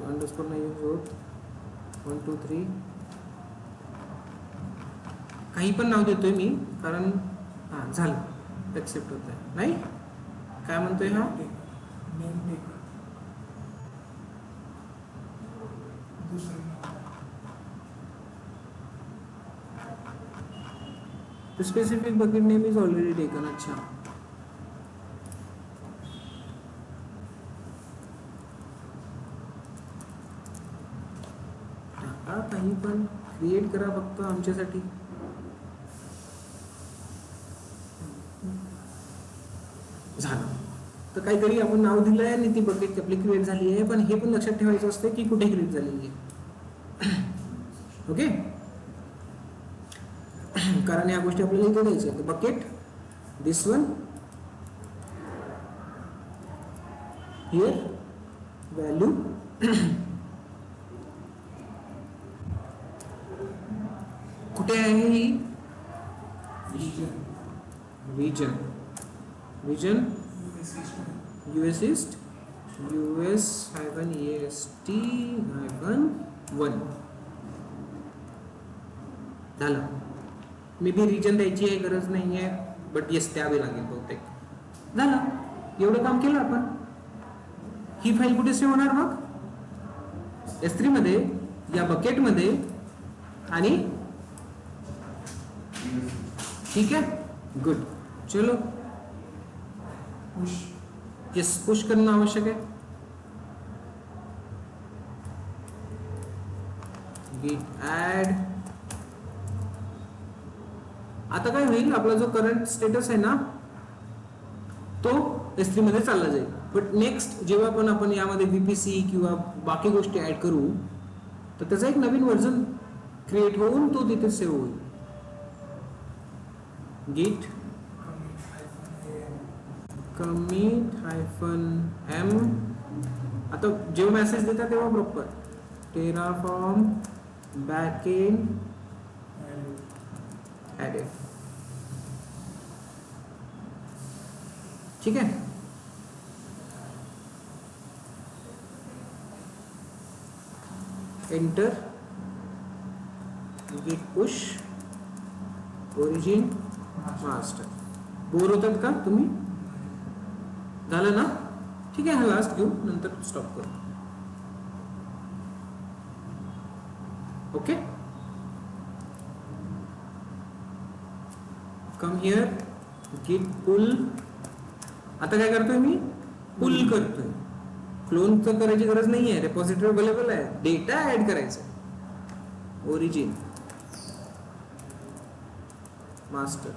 अंडरस्कोर नाही यूज होत. 1 2 3 काही पण नाव देतोय मी, कारण हा झालं ऍक्सेप्ट होत आहे. नाही काय म्हणतोय हा? Specific bucket name is already taken. अच्छा, काही पण क्रिएट करा फक्त आमच्यासाठी. झालं. तर काहीतरी आपण नाव दिलंय आणि ती बकेट आपली क्रिएट झाली आहे. पण हे पण लक्षात ठेवायचं असतं की कुठे क्रिएट झालेली आहे. ओके. कारण या गोष्टी आपल्याला इथे द्यायच्या आहेत. Bucket this one here value कुठे आहे ही? Region. Region US East US-EAST-1 झालं. मे बी रिजन द्यायची आहे गरज नाही आहे, बट येस द्यावे लागेल बहुतेक. झालं. एवढं काम केलं आपण. ही फाईल कुठे सेव्ह होणार मग? S3 मध्ये, या बकेट मध्ये. आणि ठीक है, गुड. चलो यस, पुश करना आवश्यक है. git add. आता काय होईल, आपला जो करंट स्टेटस आहे ना तो S3 मध्ये चालला जाईल. बट नेक्स्ट जेव्हा पण आपण यामध्ये VPC किंवा बाकी गोष्टी ऍड करू तर त्याचा एक नवीन व्हर्जन क्रिएट होऊन तो तिथे सेव्ह होईल. git commit hyphen M. आता जेव्हा मेसेज देता तेव्हा प्रॉपर टेराफॉर्म बॅकएंड ॲडेड. ठीक आहे. एंटर. गिट पुश ओरिजिन मास्टर. बोर होतात का तुम्ही? झालं ना? ठीक आहे. हा लास्ट घेऊ, नंतर स्टॉप करू. ओके. Come here. गिट पुल. आता काय करतोय मी? पुल करतोय. क्लोन तर करायची गरज नाही आहे, रेपॉझिटरी अवेलेबल आहे. डेटा ऍड करायचा. Origin master.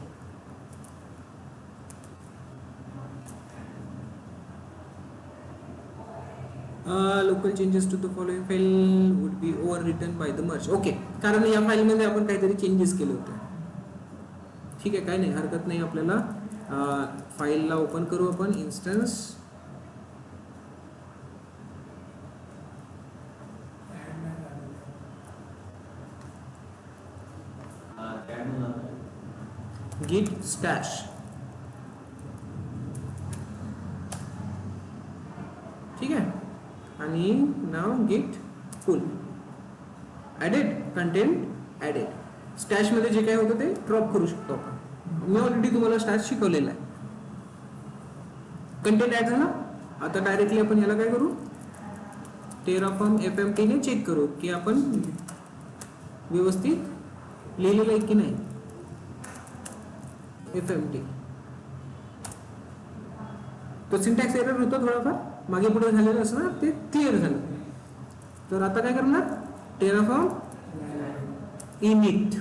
Local changes to the following file would be overwritten by the merge. Okay, कारण या फाईलमध्ये आपण काहीतरी चेंजेस केले होते. ठीक आहे, काय नाही, हरकत नाही. आपल्याला फाईलला ओपन करू आपण. Instance git stash. ठीक आहे. आणि नाव git pull added content added. स्टॅश मध्ये जे काय होतं ते ड्रॉप करू शकतो आपण. मी ऑलरेडी तुम्हाला स्टॅश शिकवलेला आहे. कंटेंट ऍड झाला. आता डायरेक्टली आपण याला काय करू? टेराफॉर्म FMT ने चेक करू की आपण व्यवस्थित लिहिलेलं आहे की नाही. FMT तो सिंटॅक्स एरर होता थोडाफार, मागे पुढे झालेलं असं ते क्लिअर झालं. तर आता काय करणार? Terraform init.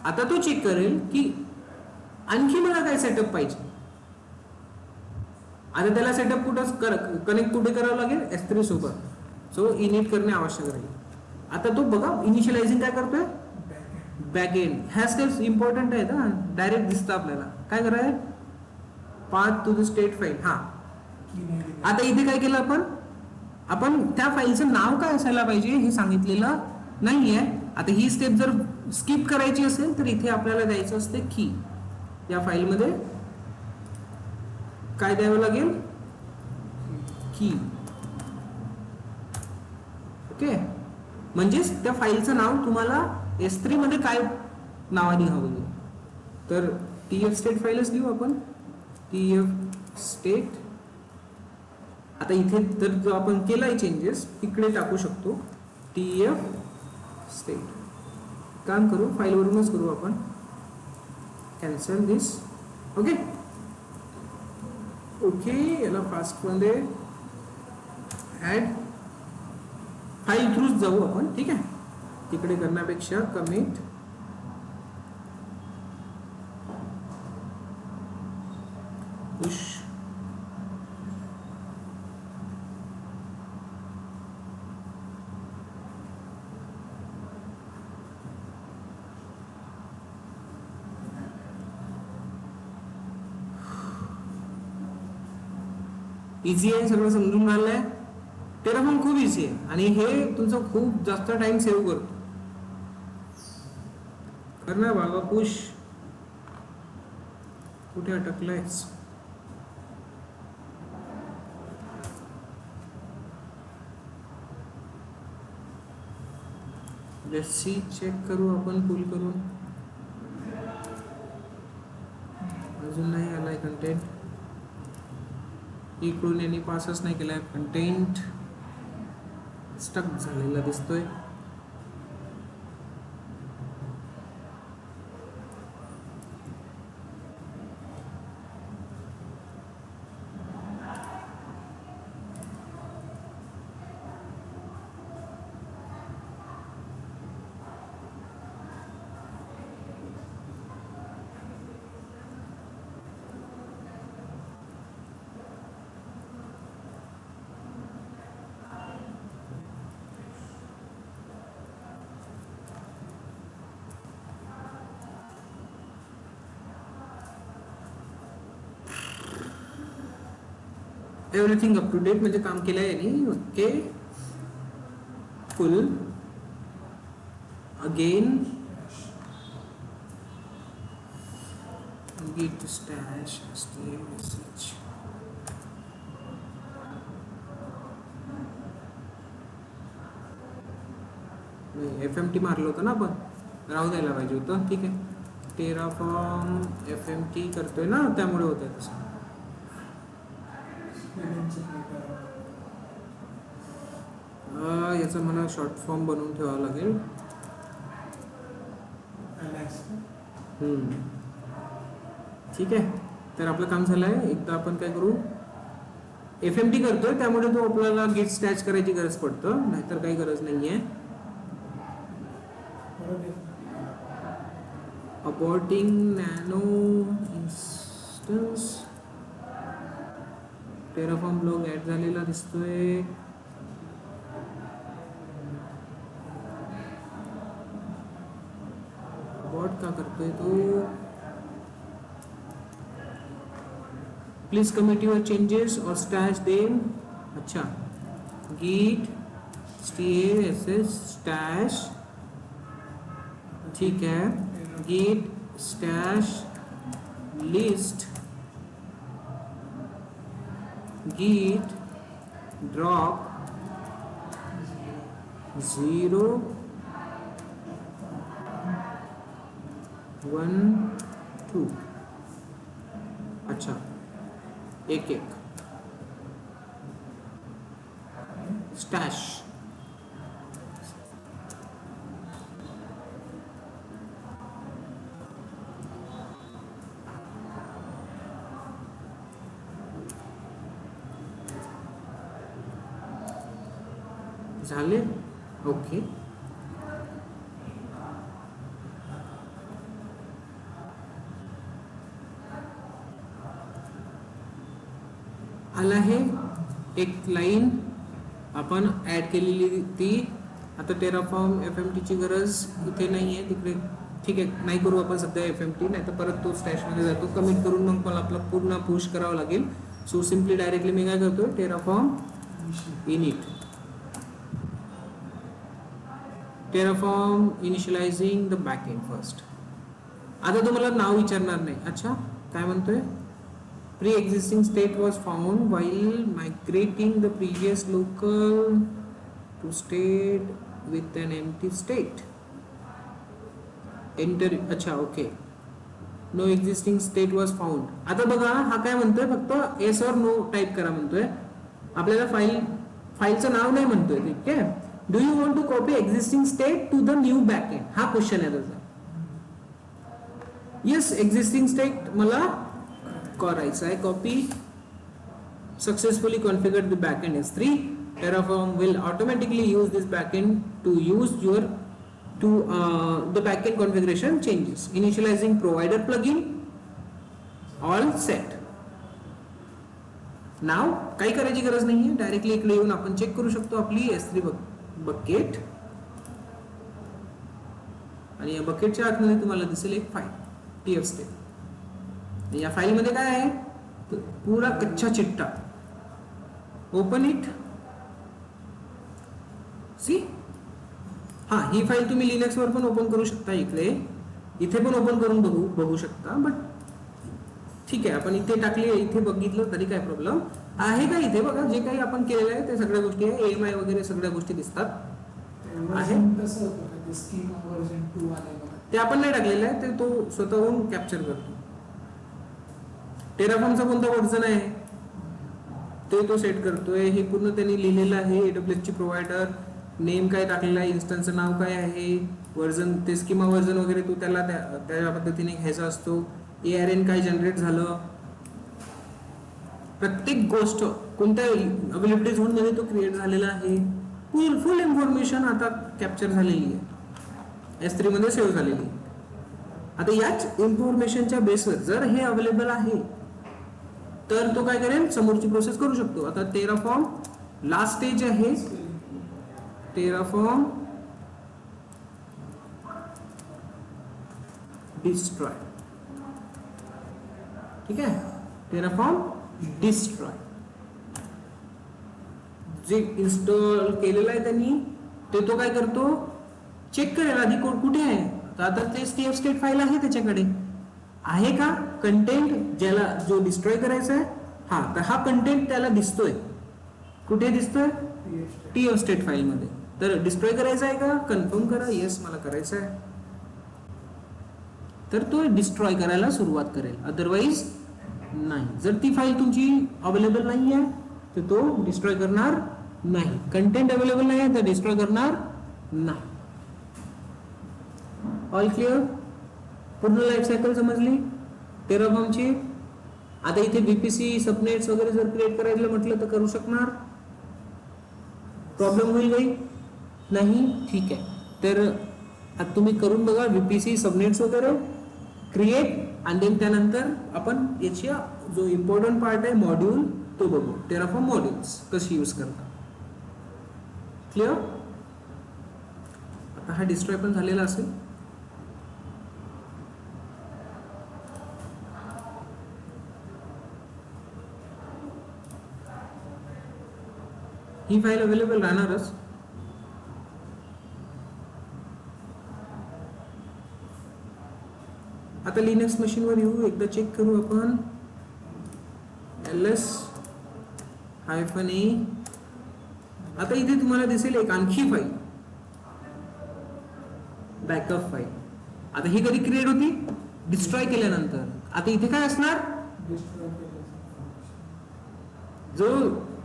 आता तो चेक करेल की आणखी मला काय सेटअप पाहिजे. आता त्याला सेटअप कुठं कनेक्ट कुठे करावं लागेल? S3 सोबत. सो इनिट करणे आवश्यक राहील. आता तो बघा इनिशियलायझिंग काय करतोय? बॅकएंड. ह्या स्टेप्स इम्पॉर्टंट आहेत ना, डायरेक्ट दिसतं आपल्याला. काय करायचं? Path to the state file. हा, आता इथे काय केलं आपण त्या फाईलचं नाव काय असायला पाहिजे हे सांगितलेलं नाहीये. आता ही स्टेप जर स्किप करायची असेल तर इथे आपल्याला द्यायचं असते की. या फाईलमध्ये काय द्यावं लागेल? की. ओके, म्हणजेच त्या फाईलचं नाव तुम्हाला S3 मध्ये काय नावाने हवं. तर TF स्टेट फाईलच लिहू आपण. TF state. आता इथे तर जो आपण केलाय चेंजेस तिकडे टाकू शकतो. TF state. काम करू, फाईलवरूनच करू आपण. Cancel this. Okay okay. याला फास्ट मध्ये ऍड फाईल थ्रूच जाऊ आपण. ठीक आहे, तिकडे करण्यापेक्षा कमिट पुश इझी आहे. सगळं समजून राहिलंय. टेराफॉर्म खूप इझी आहे आणि हे तुमचं खूप जास्त टाइम सेव्ह करतो. करणार बाबा पुश. कुठे अटकलायच? Let's see. चेक करू आपण पुल करून. अजून नाही आलाय कंटेंट. इकडून यांनी पासच नाही केलाय. कंटेंट स्टक झालेला दिसतोय. एव्हरीथिंग अप टू डेट म्हणजे काम केलंय यांनी. ओके, फुल again git stash message. FMT मारलं होतं ना आपण, राहू द्यायला पाहिजे होतं. ठीक आहे, टेराफॉर्म FMT करतोय ना, त्यामुळे होत आहे तसं. याचा मला शॉर्ट फॉर्म बनवून ठेवावं लागेल. ठीक आहे, तर आपलं काम झालं आहे. एकदा आपण काय करू, FMT करतोय त्यामुळे तो आपल्याला गिट स्टॅच करायची गरज पडतं, नाहीतर काही गरज नाही आहे. Aborting nano instance, terraform block add झालेला दिसतोय. अबॉर्ट का करतोय तो? प्लीज कमिट युअर चेंजेस और स्टॅच देम. अच्छा, git stash स्टॅश, ठीक है, git stash list, git drop 0 1 2. अच्छा, एक एक स्टॅश. झाले. ओके, आला आहे एक लाईन आपण ऍड केलेली ती. आता टेराफॉर्म FMT ची गरज इथे नाही आहे, तिकडे. ठीक आहे, नाही करू आपण सध्या FMT, नाही तर परत तो स्टॅशमध्ये जातो. कमिट करून मग मला आपला पूर्ण पुश करावं लागेल. सो सिम्पली डायरेक्टली मी काय करतो, terraform init, terraform initializing the backend first. आता तुम्हाला नाव विचारणार नाही. अच्छा, काय म्हणतोय, pre existing state was found while migrating the previous local to state with an empty state. Enter. अच्छा, okay, no existing state was found. आता बघा हा काय म्हणतोय, फक्त येस और नो टाईप करा म्हणतोय. आपल्याला फाईलचं नाव नाही म्हणतोय. ठीक आहे, do you want to copy existing state to the new backend, हा क्वेश्चन आहे त्याचा. येस, एक्झिस्टिंग स्टेट मला करायचा आहे copy. Successfully configured the backend S3. Terraform will automatically use this backend to use your the backend configuration changes. Initializing provider plugin, all set. Now काही करायची गरज नाहीये, डायरेक्टली इकडे येऊन आपण चेक करू शकतो आपली S3 बकेट. आणि या बकेटच्या आतमध्ये तुम्हाला दिसेल एक फाईल TF step. या फाईल मध्ये काय आहे, पूरा कच्चा चिट्टा. Open it. सी, हा, ही फाईल तुम्ही लिनक्स वर पण ओपन करू शकता, इथे पण ओपन करून बघू शकता. बट ठीक आहे, आपण इथे टाकली, इथे बघितलं तरी काय प्रॉब्लेम आहे का? इथे बघा जे काही आपण केलेलं आहे ते सगळ्या गोष्टी आहे, AMI वगैरे सगळ्या गोष्टी दिसतात आहे. ते आपण नाही टाकलेलं आहे, ते तो स्वतःहून कॅप्चर करतो. टेराफॉर्मचा कोणता व्हर्जन आहे ते तो सेट करतोय. हे पूर्ण त्यांनी लिहिलेलं आहे. AWS ची प्रोव्हायडर नेम काय टाकलेला आहे, इन्स्टन्सचं नाव काय आहे, व्हर्जन ते स्कीमा व्हर्जन वगैरे तो त्याला त्या पद्धतीने घ्यायचा असतो. ARN काय जनरेट झालं, प्रत्येक गोष्ट कोणत्या अवेलेबिलिटी झोन मध्ये तो क्रिएट झालेला आहे, फुल इन्फॉर्मेशन आता कॅप्चर झालेली आहे, S3 मध्ये सेव्ह झालेली आहे. आता याच इन्फॉर्मेशनच्या बेसवर जर हे अवेलेबल आहे तर तो काय करेल, समोरची प्रोसेस करू शकतो. आता टेराफॉर्म लास्ट स्टेज आहे, टेराफॉर्म डिस्ट्रॉय. ठीक आहे, टेराफॉर्म डिस्ट्रॉय. जे इन्स्टॉल केलेलं आहे त्यांनी ते तो काय करतो, चेक करेल आधी कोड कुठे आहे. तर आता ते TF स्टेट फाईल आहे त्याच्याकडे, आहे का कंटेंट ज्याला जो डिस्ट्रॉय करायचा आहे. हा, तर हा कंटेंट त्याला दिसतोय. कुठे दिसतोय? TF स्टेट फाईल मध्ये. तर डिस्ट्रॉय करायचा आहे का, कन्फर्म करा. येस, मला करायचं आहे. तर तो डिस्ट्रॉय करायला सुरुवात करेल, अदरवाईज नाही. जर ती फाईल तुमची अवेलेबल नाही आहे तर तो डिस्ट्रॉय करणार नाही. कंटेंट अवेलेबल नाही आहे तर डिस्ट्रॉय करणार नाही. All clear? पूर्ण लाईफ सायकल समजली टेराफॉर्मची. आता इथे VPC सबनेट्स वगैरे जर क्रिएट करायला म्हटलं तर करू शकणार? प्रॉब्लेम होईल काही? नाही? ठीक आहे. तर आता तुम्ही करून बघा VPC सबनेट्स वगैरे क्रिएट, आणि देन त्यानंतर आपण याच्या जो इम्पॉर्टंट पार्ट आहे मॉड्यूल तो बघू. टेराफॉर्म मॉड्यूल्स कशी यूज करता. क्लिअर? आता हा डिस्ट्रॉय पण झालेला असेल. ही फाईल अवेलेबल राहणारच. आता लिनक्स मशीनवर येऊ, एकदा चेक करू आपण. ls-a. आता इथे तुम्हाला दिसेल एक आणखी फाईल, बॅकअप फाईल. आता ही कधी क्रिएट होती? डिस्ट्रॉय केल्यानंतर. आता इथे काय असणार? जो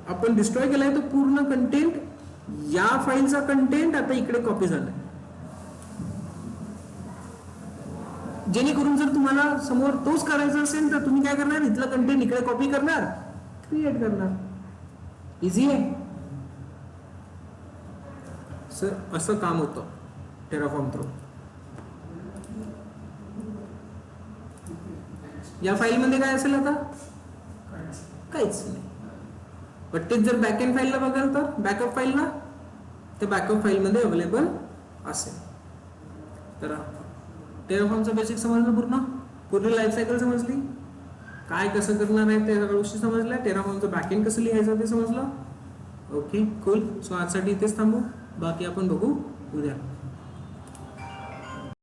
आपण डिस्ट्रॉय केलाय तो पूर्ण कंटेंट, या फाईलचा कंटेंट आता इकडे कॉपी झालाय. जेणेकरून जर तुम्हाला समोर तोच करायचा असेल तर तुम्ही काय करणार, इथला कंटेंट इकडे कॉपी करणार, क्रिएट करणार. इझी आहे सर. असं काम होतं टेराफॉर्म थ्रू. या फाईल मध्ये काय असेल आता? काहीच नाही. बट तेच जर बॅकएंड फाईलला बघाल तर बॅकअप फाईलला, तर बॅकअप फाईल मध्ये अवेलेबल असेल. तर टेराफॉर्मचं बेसिक समजलं, पूर्ण लाईफ सायकल समजली, काय कसं करणार आहे त्या सगळ्या गोष्टी समजल्या. टेराफॉर्मचं बॅकएंड कसं लिहायचं ते समजलं. Okay, cool. सो आजसाठी इथेच थांबू, बाकी आपण बघू उद्या.